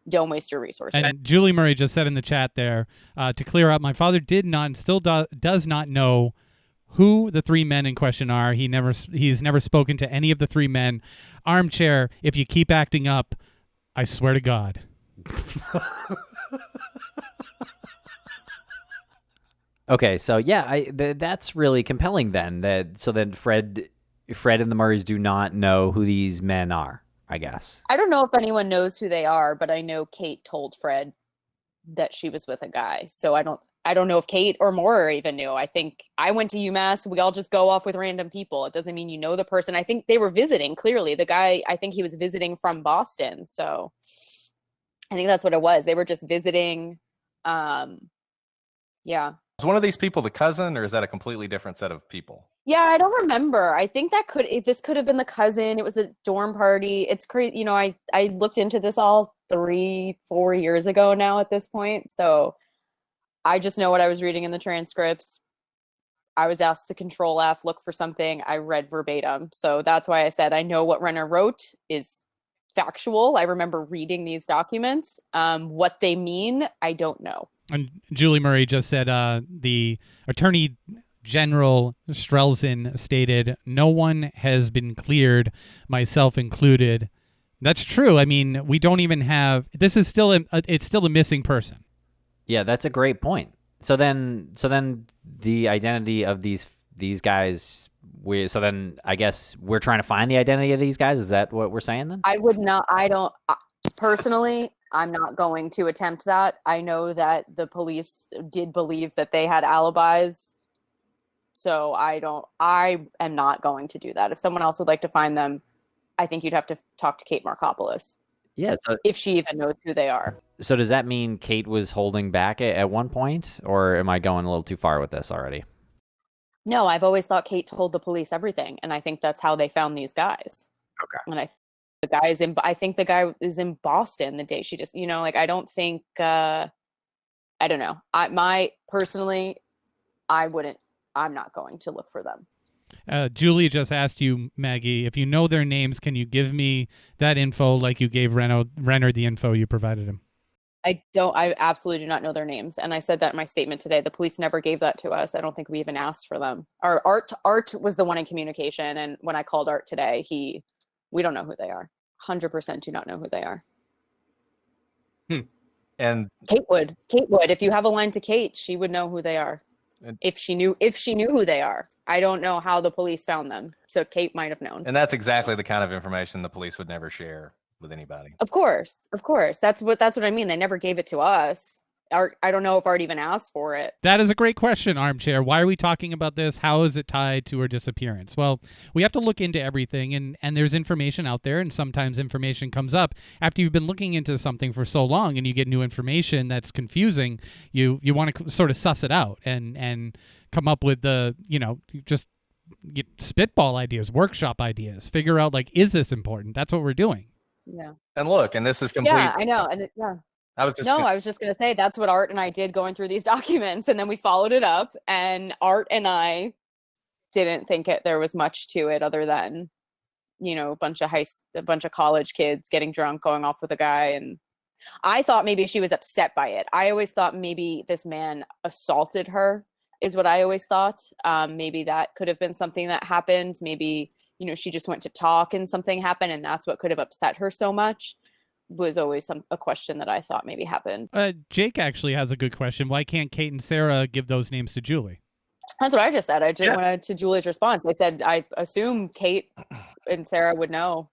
don't waste your resources. And Julie Murray just said in the chat there, to clear up, my father did not and still does not know who the 3 men in question are. He's never spoken to any of the 3 men. Armchair, if you keep acting up, I swear to God. Okay, so yeah, that's really compelling then. Then Fred and the Murrays do not know who these men are, I guess. I don't know if anyone knows who they are, but I know Kate told Fred that she was with a guy. So I don't know if Kate or Maura even knew. I think I went to UMass. We all just go off with random people. It doesn't mean you know the person. I think they were visiting, clearly. The guy, I think he was visiting from Boston. So I think that's what it was. They were just visiting. Yeah. Is one of these people the cousin, or is that a completely different set of people? Yeah, I don't remember. I think this could have been the cousin. It was a dorm party. It's crazy. I looked into this all 3-4 years ago now at this point. So I just know what I was reading in the transcripts. I was asked to Control F, look for something. I read verbatim. So that's why I said I know what Renner wrote is factual. I remember reading these documents. What they mean, I don't know. And Julie Murray just said the Attorney General Strelzin stated, no one has been cleared, myself included. That's true. I mean, we don't even have, this is still, it's still a missing person. Yeah, that's a great point. So then the identity of these guys, so then I guess we're trying to find the identity of these guys. Is that what we're saying then? Personally, I'm not going to attempt that. I know that the police did believe that they had alibis. So I am not going to do that. If someone else would like to find them, I think you'd have to talk to Kate Markopoulos. Yeah. So, if she even knows who they are. So does that mean Kate was holding back at one point, or am I going a little too far with this already? No, I've always thought Kate told the police everything, and I think that's how they found these guys. Okay. And I think the guy is in Boston the day she just, I don't think, I don't know. I'm not going to look for them. Julie just asked you, Maggie, if you know their names, can you give me that info like you gave Renner the info you provided him? I absolutely do not know their names. And I said that in my statement today. The police never gave that to us. I don't think we even asked for them. Our Art was the one in communication. And when I called Art today, we don't know who they are. 100% do not know who they are. And Kate would. If you have a line to Kate, she would know who they are. If she knew who they are. I don't know how the police found them. So Kate might have known. And that's exactly the kind of information the police would never share with anybody. Of course. That's what I mean. They never gave it to us. Art, I don't know if Art even asked for it. That is a great question, Armchair. Why are we talking about this? How is it tied to her disappearance? Well, we have to look into everything, and there's information out there, and sometimes information comes up after you've been looking into something for so long, and you get new information that's confusing. You want to sort of suss it out and come up with just get spitball ideas, workshop ideas, figure out, is this important? That's what we're doing. Yeah. And look, and this is complete. Yeah, I know. And yeah. I was just going to say that's what Art and I did going through these documents, and then we followed it up, and Art and I didn't think there was much to it other than, a bunch of college kids getting drunk, going off with a guy, and I thought maybe she was upset by it. I always thought maybe this man assaulted her, is what I always thought. Maybe that could have been something that happened. Maybe, she just went to talk and something happened, and that's what could have upset her so much. Was always a question that I thought maybe happened. Jake actually has a good question. Why can't Kate and Sarah give those names to Julie? That's what I just said. I just wanted to Julie's response. I said I assume Kate and Sarah would know.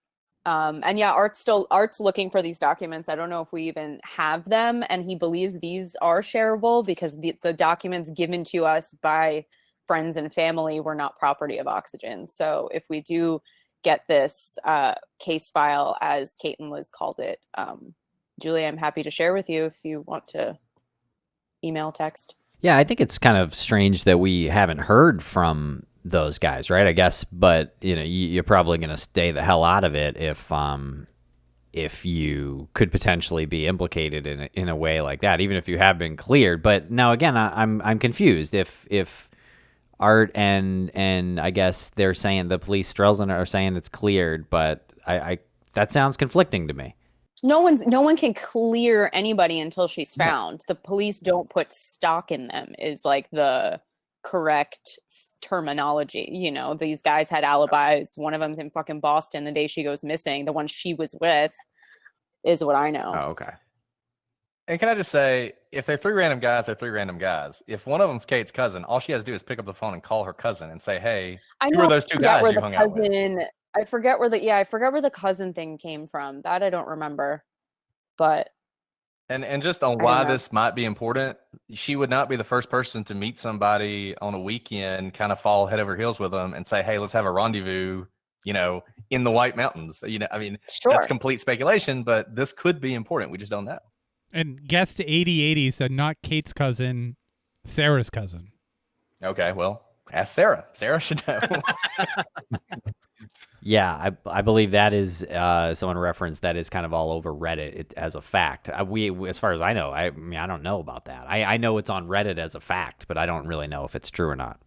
And yeah, Art's looking for these documents. I don't know if we even have them, and he believes these are shareable because the documents given to us by friends and family were not property of Oxygen. So if we do get this case file, as Kate and Liz called it, Julie, I'm happy to share with you if you want to email, text. Yeah, I think it's kind of strange that we haven't heard from those guys, right? I guess, but you're probably going to stay the hell out of it if you could potentially be implicated in a way like that, even if you have been cleared. But now again, I'm confused. If Art and I guess they're saying the police, Strelzin, are saying it's cleared, but I that sounds conflicting to me. No one can clear anybody until she's found. The police don't put stock in them is like the correct terminology. These guys had alibis. One of them's in fucking Boston the day she goes missing. The one she was with is what I know. Oh, okay. And can I just say, if they're three random guys, they're three random guys. If one of them's Kate's cousin, all she has to do is pick up the phone and call her cousin and say, "Hey, who are those two guys you hung out with?" I forget where the cousin thing came from. That I don't remember. But and just on why this might be important, she would not be the first person to meet somebody on a weekend, kind of fall head over heels with them and say, "Hey, let's have a rendezvous," in the White Mountains. Sure. That's complete speculation, but this could be important. We just don't know. And guest 8080 said not Kate's cousin, Sarah's cousin. Okay, well, ask Sarah. Sarah should know. Yeah, I believe that is someone referenced that is kind of all over Reddit as a fact. We, as far as I know, I don't know about that. I know it's on Reddit as a fact, but I don't really know if it's true or not.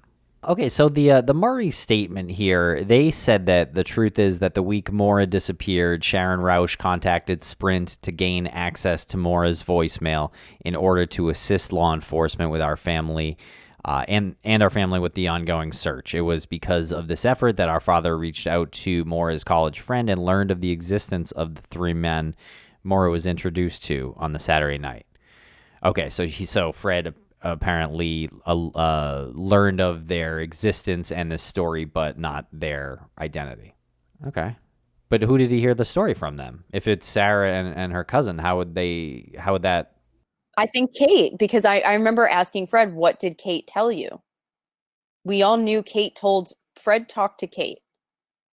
Okay, so the Murray statement here, they said that the truth is that the week Maura disappeared, Sharon Rausch contacted Sprint to gain access to Maura's voicemail in order to assist law enforcement with our family. And our family with the ongoing search. It was because of this effort that our father reached out to Maura's college friend and learned of the existence of the three men Maura was introduced to on the Saturday night. Okay, so Fred apparently learned of their existence and this story, but not their identity. Okay, but who did he hear the story from then? If it's Sarah and her cousin, how would that? I think Kate, because I remember asking Fred, what did Kate tell you? We all knew Kate told Fred talked to Kate.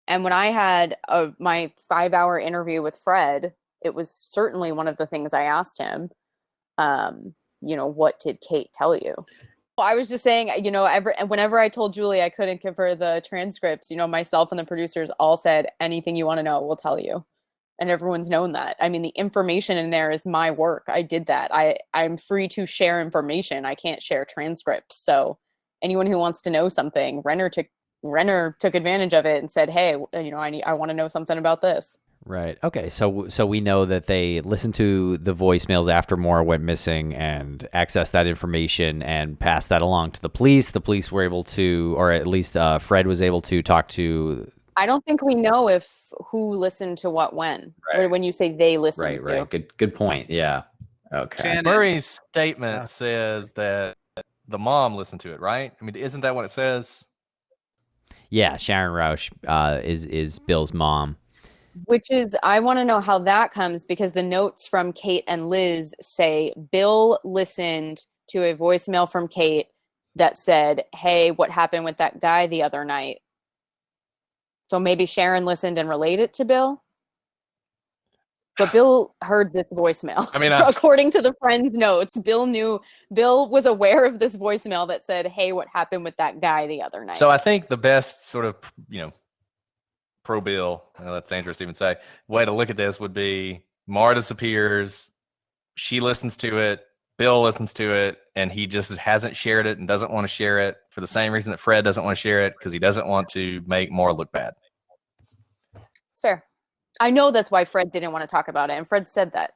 And when I had my 5-hour interview with Fred, it was certainly one of the things I asked him. What did Kate tell you? Well, I was just saying, whenever I told Julie I couldn't give her the transcripts, myself and the producers all said, anything you want to know, we'll tell you. And everyone's known that. I mean, the information in there is my work. I did that. I'm free to share information. I can't share transcripts. So anyone who wants to know something, Renner took advantage of it and said, hey, I want to know something about this. Right. Okay. So we know that they listened to the voicemails after Maura went missing and accessed that information and passed that along to the police. The police were able to, or at least Fred was able to talk to. I don't think we know who listened to what when. Right. When you say they listened. Right. Good point. Yeah. Okay. Shannon. Murray's statement says that the mom listened to it, right? I mean, isn't that what it says? Yeah, Sharon Rausch is Bill's mom. Which is, I want to know how that comes, because the notes from Kate and Liz say Bill listened to a voicemail from Kate that said, hey, what happened with that guy the other night? So maybe Sharon listened and related to Bill. But Bill heard this voicemail. I mean, according to the friend's notes, Bill was aware of this voicemail that said, hey, what happened with that guy the other night? So I think the best sort of, pro Bill, that's dangerous to even say, way to look at this would be Maura disappears, she listens to it, Bill listens to it, and he just hasn't shared it and doesn't want to share it for the same reason that Fred doesn't want to share it, because he doesn't want to make Maura look bad. It's fair. I know that's why Fred didn't want to talk about it, and Fred said that.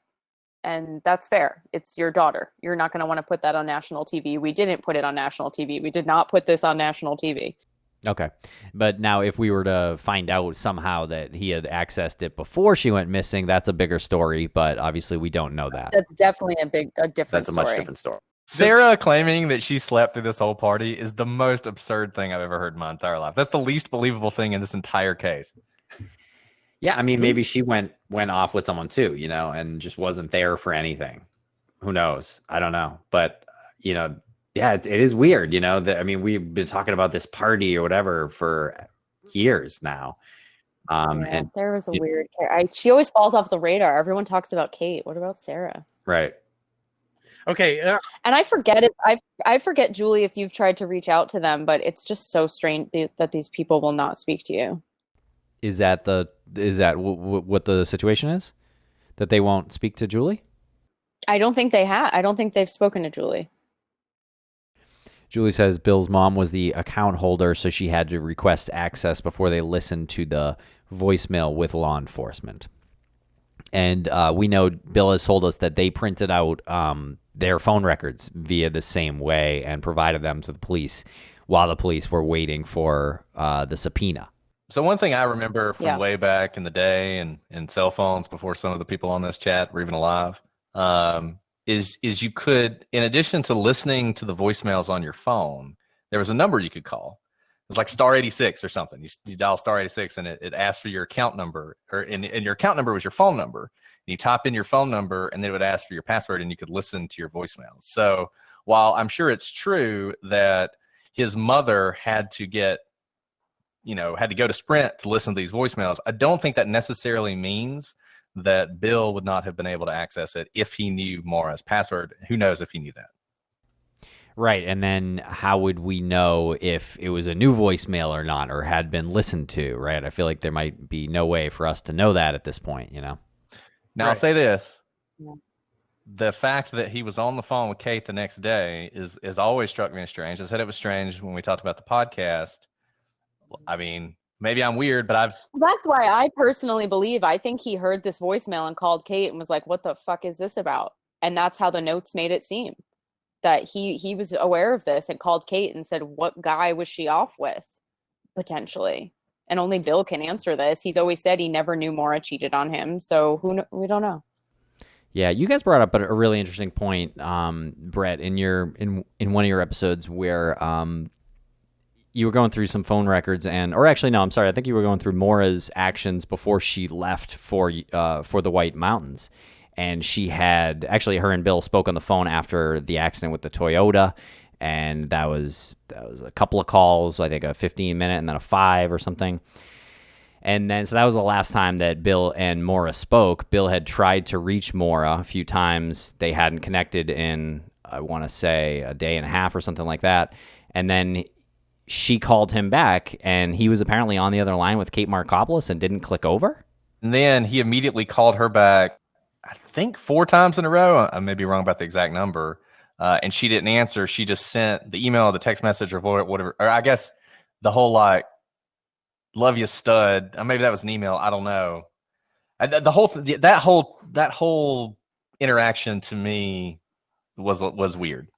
And that's fair. It's your daughter. You're not going to want to put that on national TV. We didn't put it on national TV. We did not put this on national TV. Okay. But now if we were to find out somehow that he had accessed it before she went missing, that's a bigger story, but obviously we don't know that. That's definitely a different That's a much story. different story. Sarah claiming that she slept through this whole party is the most absurd thing I've ever heard in my entire life. That's the least believable thing in this entire case. Yeah, I mean, maybe she went off with someone too, and just wasn't there for anything. Who knows? I don't know. But, yeah, it is weird, we've been talking about this party or whatever for years now. And Sarah's a weird character. She always falls off the radar. Everyone talks about Kate. What about Sarah? right. Okay. And I forget it. I forget, Julie, if you've tried to reach out to them, but it's just so strange that these people will not speak to you. Is that what the situation is? That they won't speak to Julie? I don't think they have. I don't think they've spoken to Julie. Julie says Bill's mom was the account holder, so she had to request access before they listened to the voicemail with law enforcement. And we know Bill has told us that they printed out their phone records via the same way and provided them to the police while the police were waiting for the subpoena. So one thing I remember from way back in the day and cell phones before some of the people on this chat were even alive, is you could, in addition to listening to the voicemails on your phone, there was a number you could call. It was like star 86 or something. You dial star 86 and it asked for your account number, and your account number was your phone number. And you type in your phone number and then it would ask for your password and you could listen to your voicemails. So while I'm sure it's true that his mother had to go to Sprint to listen to these voicemails, I don't think that necessarily means that Bill would not have been able to access it if he knew Maura's password. Who knows if he knew that? Right, and then how would we know if it was a new voicemail or not, or had been listened to, right? I feel like there might be no way for us to know that at this point, Now, I'll say this. Yeah. The fact that he was on the phone with Kate the next day is always struck me as strange. I said it was strange when we talked about the podcast. I mean, maybe I'm weird, but That's why I personally believe, I think he heard this voicemail and called Kate and was like, what the fuck is this about? And that's how the notes made it seem. That he was aware of this and called Kate and said, what guy was she off with, potentially? And only Bill can answer this. He's always said he never knew Maura cheated on him. So we don't know. Yeah, you guys brought up a really interesting point, Brett, in one of your episodes where you were going through some phone records I think you were going through Maura's actions before she left for the White Mountains. And she had, actually, her and Bill spoke on the phone after the accident with the Toyota, and that was a couple of calls, I think a 15-minute and then a 5 or something. And then, so that was the last time that Bill and Maura spoke. Bill had tried to reach Maura a few times. They hadn't connected in, I want to say, a day and a half or something like that. And then she called him back, and he was apparently on the other line with Kate Markopoulos and didn't click over. And then he immediately called her back, I think 4 times in a row. I may be wrong about the exact number. And she didn't answer. She just sent the email, the text message, or whatever. Or I guess the whole love you stud. Maybe that was an email. I don't know. That whole interaction to me was weird.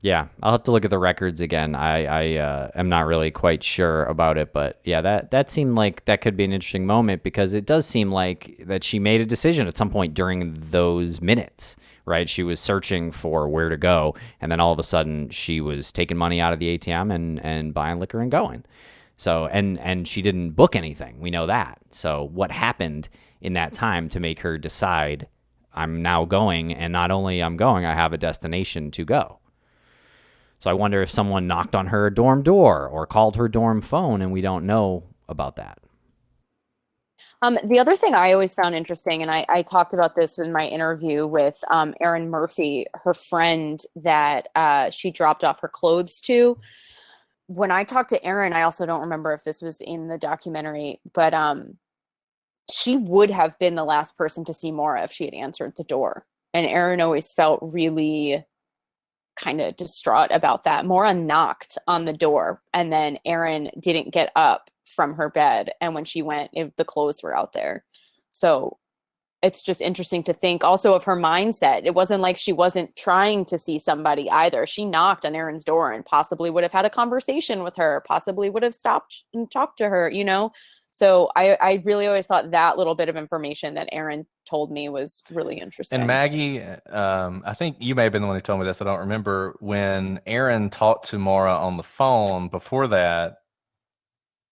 Yeah, I'll have to look at the records again. I am not really quite sure about it, but yeah, that seemed like that could be an interesting moment because it does seem like that she made a decision at some point during those minutes, right? She was searching for where to go, and then all of a sudden she was taking money out of the ATM and buying liquor and going. So and she didn't book anything. We know that. So what happened in that time to make her decide I'm now going, and not only I'm going, I have a destination to go. So I wonder if someone knocked on her dorm door or called her dorm phone, and we don't know about that. The other thing I always found interesting, and I talked about this in my interview with Erin Murphy, her friend that she dropped off her clothes to. When I talked to Erin, I also don't remember if this was in the documentary, but she would have been the last person to see Maura if she had answered the door. And Erin always felt really kind of distraught about that. Maura knocked on the door, and then Erin didn't get up from her bed. And when she went, the clothes were out there. So it's just interesting to think also of her mindset. It wasn't like she wasn't trying to see somebody either. She knocked on Erin's door and possibly would have had a conversation with her, possibly would have stopped and talked to her, you know? So I really always thought that little bit of information that Erin told me was really interesting. And Maggie, I think you may have been the one who told me this. I don't remember. When Erin talked to Maura on the phone before that,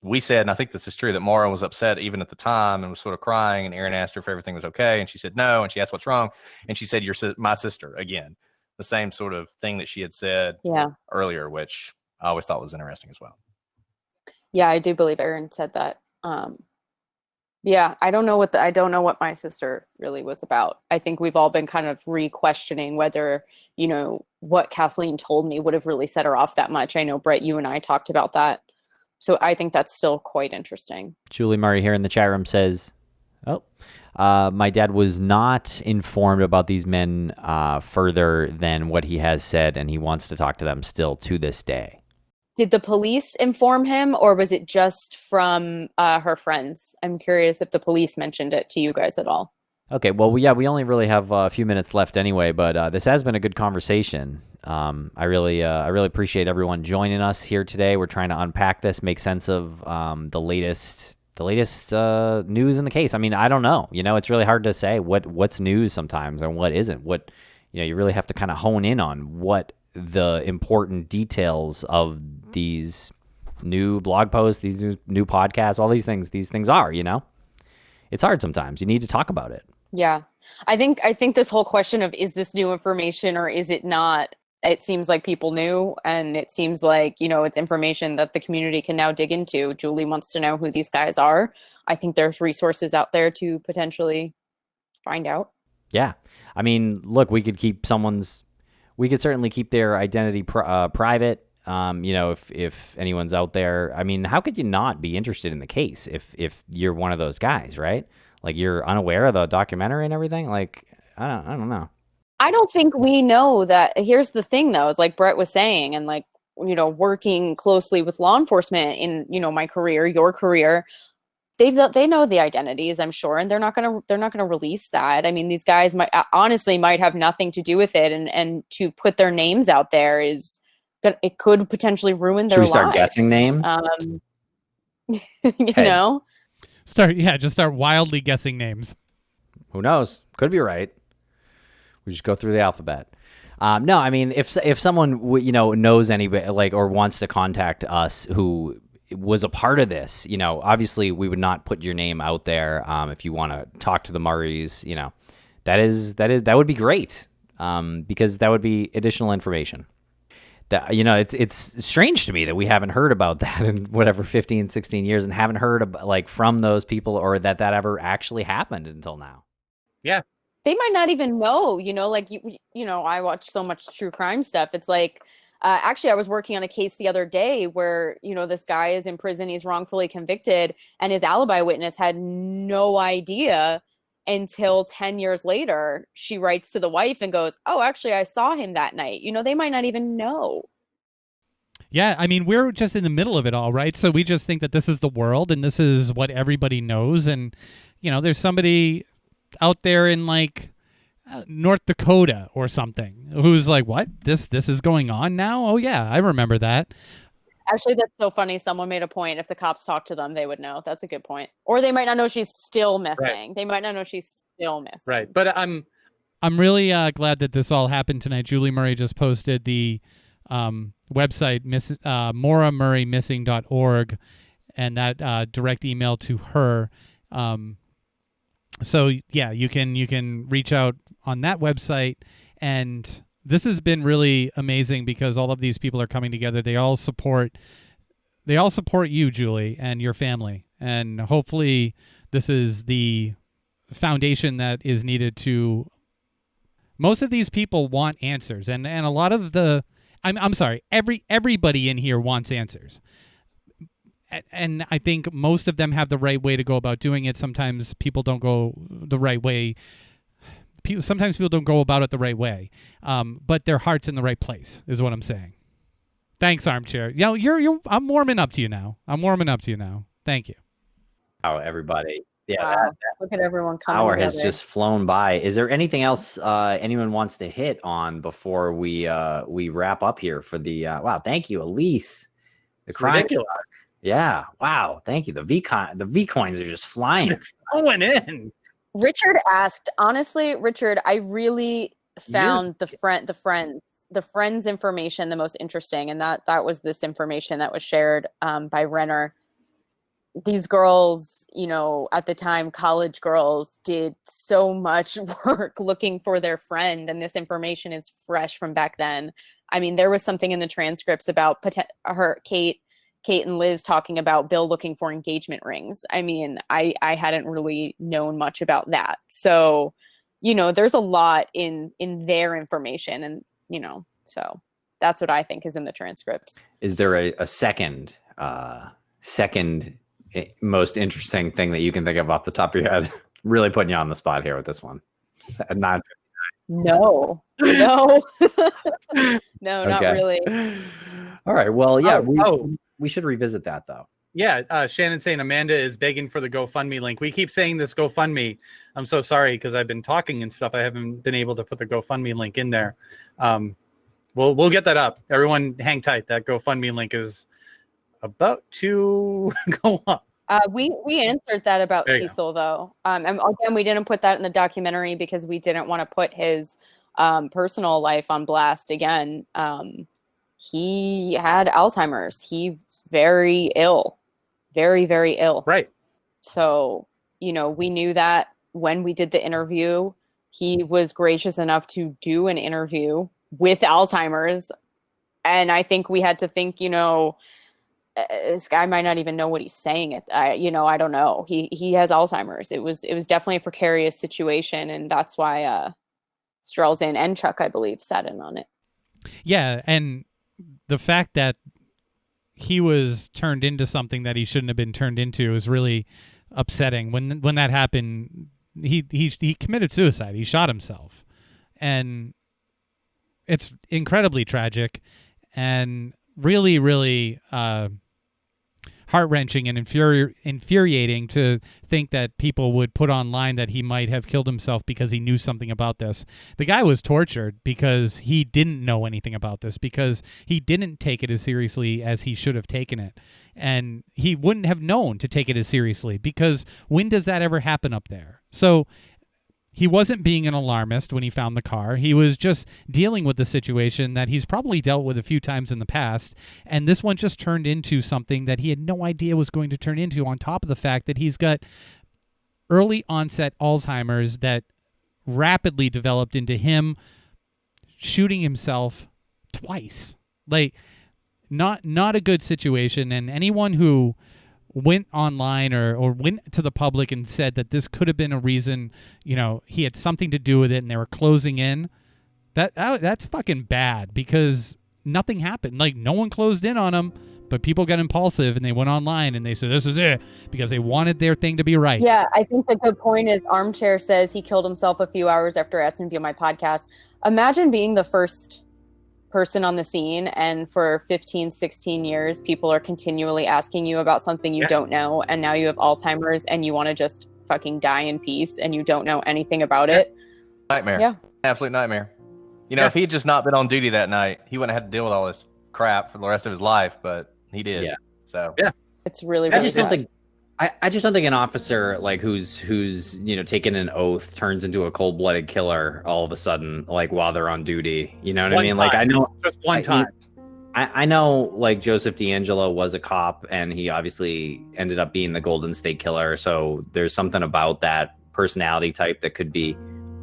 we said, and I think this is true, that Maura was upset even at the time and was sort of crying, and Erin asked her if everything was okay, and she said no, and she asked what's wrong, and she said, "You're my sister," again. The same sort of thing that she had said earlier, which I always thought was interesting as well. Yeah, I do believe Erin said that. Yeah, I don't know what my sister really was about. I think we've all been kind of re-questioning whether, you know, what Kathleen told me would have really set her off that much. I know, Brett, you and I talked about that. So I think that's still quite interesting. Julie Murray here in the chat room says, my dad was not informed about these men further than what he has said, and he wants to talk to them still to this day. Did the police inform him, or was it just from her friends? I'm curious if the police mentioned it to you guys at all. Okay, well, yeah, we only really have a few minutes left anyway, but this has been a good conversation. I really appreciate everyone joining us here today. We're trying to unpack this, make sense of the latest news in the case. I mean, I don't know. You know, it's really hard to say what's news sometimes and what isn't. What, you know, you really have to kind of hone in on what the important details of these new blog posts, these new podcasts, all these things are, you know. It's hard sometimes. You need to talk about it. Yeah. I think this whole question of, is this new information or is it not? It seems like people knew, and it seems like, you know, it's information that the community can now dig into. Julie wants to know who these guys are. I think there's resources out there to potentially find out. Yeah. I mean, look, we could certainly keep their identity private. You know, if anyone's out there, I mean, how could you not be interested in the case if you're one of those guys, right? Like, you're unaware of the documentary and everything. Like, I don't know. I don't think we know that. Here's the thing, though. It's like Brett was saying, and like, you know, working closely with law enforcement in, you know, my career, your career, they know the identities, I'm sure, and they're not gonna release that. I mean, these guys might have nothing to do with it, and to put their names out there it could potentially ruin their lives. Should we start guessing names? You know, just start wildly guessing names. Who knows? Could be right. We just go through the alphabet. No, I mean, if someone you know knows anybody, like, or wants to contact us who was a part of this, you know, obviously we would not put your name out there. If you want to talk to the Murrays, you know, that would be great, because that would be additional information. That, you know, it's strange to me that we haven't heard about that in whatever 15, 16 years, and haven't heard about, like, from those people, or that ever actually happened until now. Yeah. They might not even know, you know, like, you know, I watch so much true crime stuff. It's like, actually, I was working on a case the other day where, you know, this guy is in prison, he's wrongfully convicted, and his alibi witness had no idea until 10 years later. She writes to the wife and goes, "Oh, actually, I saw him that night." You know, they might not even know. Yeah, I mean, we're just in the middle of it all, right? So we just think that this is the world and this is what everybody knows. And, you know, there's somebody out there in, like, North Dakota or something who's like, what? This is going on now? Oh, yeah, I remember that. Actually, that's so funny. Someone made a point. If the cops talk to them, they would know. That's a good point. Or they might not know she's still missing. Right. They might not know she's still missing. Right. But I'm really glad that this all happened tonight. Julie Murray just posted the website, MauraMurrayMissing.org, and that direct email to her. So yeah, you can reach out on that website, and this has been really amazing because all of these people are coming together. They all support you, Julie, and your family, and hopefully this is the foundation that is needed to. Most of these people want answers, and a lot of the I'm sorry, everybody in here wants answers. And I think most of them have the right way to go about doing it. Sometimes people don't go the right way. Sometimes people don't go about it the right way. But their heart's in the right place, is what I'm saying. Thanks, Armchair. You know, I'm warming up to you now. Thank you. How everybody Yeah, Wow. Look at everyone coming hour has together. just flown by. Is there anything else anyone wants to hit on before we wrap up here for the wow, thank you, Elise. The It's crime ridiculous. star. Yeah. Wow. Thank you. The V coins are just flying. Going in. Richard asked, honestly, Richard, I really found the friends information the most interesting, and that was this information that was shared by Renner. These girls, you know, at the time, college girls did so much work looking for their friend, and this information is fresh from back then. I mean, there was something in the transcripts about Kate and Liz talking about Bill looking for engagement rings. I mean, I hadn't really known much about that. So, you know, there's a lot in their information, and, you know, so that's what I think is in the transcripts. Is there a second most interesting thing that you can think of off the top of your head? Really putting you on the spot here with this one. Not No, not really. All right. Well, yeah, Oh. we should revisit that though. Yeah, Shannon saying Amanda is begging for the GoFundMe link. We keep saying this GoFundMe. I'm so sorry because I've been talking and stuff. I haven't been able to put the GoFundMe link in there. We'll get that up. Everyone, hang tight. That GoFundMe link is about to go up. We answered that about There you Cecil though. And again, we didn't put that in the documentary because we didn't want to put his personal life on blast again. He had Alzheimer's. He's very ill, very, very ill. Right. So, you know, we knew that when we did the interview. He was gracious enough to do an interview with Alzheimer's. And I think we had to think, you know, this guy might not even know what he's saying. I don't know. He has Alzheimer's. It was definitely a precarious situation. And that's why Strelzin and Chuck, I believe, sat in on it. Yeah, and the fact that he was turned into something that he shouldn't have been turned into is really upsetting. When that happened, he committed suicide. He shot himself, and it's incredibly tragic and really, really heart-wrenching and infuriating to think that people would put online that he might have killed himself because he knew something about this. The guy was tortured because he didn't know anything about this, because he didn't take it as seriously as he should have taken it. And he wouldn't have known to take it as seriously, because when does that ever happen up there? So he wasn't being an alarmist when he found the car. He was just dealing with the situation that he's probably dealt with a few times in the past. And this one just turned into something that he had no idea was going to turn into, on top of the fact that he's got early onset Alzheimer's that rapidly developed into him shooting himself twice. Like, not a good situation. And anyone who went online or went to the public and said that this could have been a reason, you know, he had something to do with it and they were closing in, that's fucking bad, because nothing happened. Like, no one closed in on him, but people got impulsive and they went online and they said this is it because they wanted their thing to be right. Yeah, I think the good point is Armchair says he killed himself a few hours after asking to be on my podcast. Imagine being the first person on the scene, and for 15, 16 years, people are continually asking you about something you don't know, and now you have Alzheimer's and you want to just fucking die in peace and you don't know anything about it. Nightmare. Yeah. Absolute nightmare. You know, if he'd just not been on duty that night, he wouldn't have had to deal with all this crap for the rest of his life, but he did. Yeah. So It's really, I really just don't sad. think I just don't think an officer like who's you know taking an oath turns into a cold-blooded killer all of a sudden, like while they're on duty. You know what I mean? Like, I know Just one time. I know like Joseph D'Angelo was a cop and he obviously ended up being the Golden State Killer. So there's something about that personality type that could be,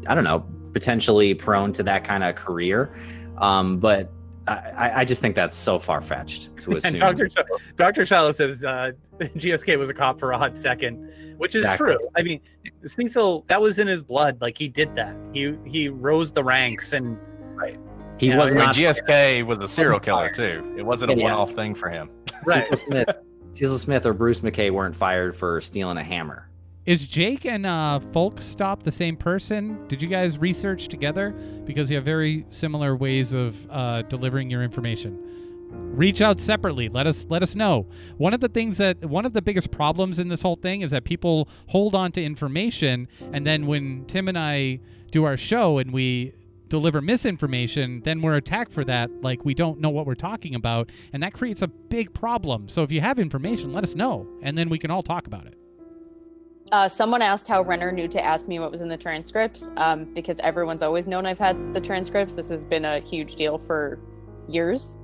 I don't know, potentially prone to that kind of career. But I just think that's so far-fetched to assume. And Dr. Shallow says GSK was a cop for a hot second, which is Exactly. true. I mean, Cecil, that was in his blood. Like, he did that. He rose the ranks, and He Yeah, was I mean, not GSK was a serial killer too. It wasn't a Yeah. one-off thing for him. right. Cecil Smith or Bruce McKay weren't fired for stealing a hammer. Is Jake and Folk Stop the same person? Did you guys research together? Because you have very similar ways of delivering your information. reach out separately. Let us know. One of the biggest problems in this whole thing is that people hold on to information, and then when Tim and I do our show and we deliver misinformation, then we're attacked for that, like we don't know what we're talking about, and that creates a big problem. So if you have information, let us know, and then we can all talk about it. Someone asked how Renner knew to ask me what was in the transcripts, because everyone's always known I've had the transcripts. This has been a huge deal for years.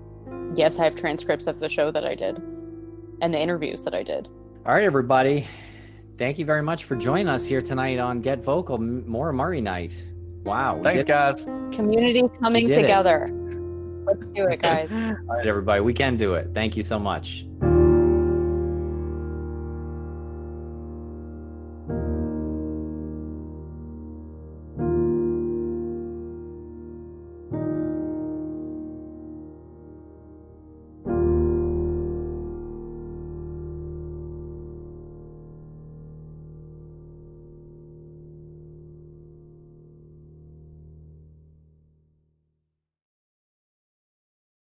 Yes, I have transcripts of the show that I did and the interviews that I did. All right, everybody. Thank you very much for joining us here tonight on Get Vocal, Maura Murray Night. Wow. Thanks, guys. Community coming together. Let's do it, guys. All right, everybody. We can do it. Thank you so much.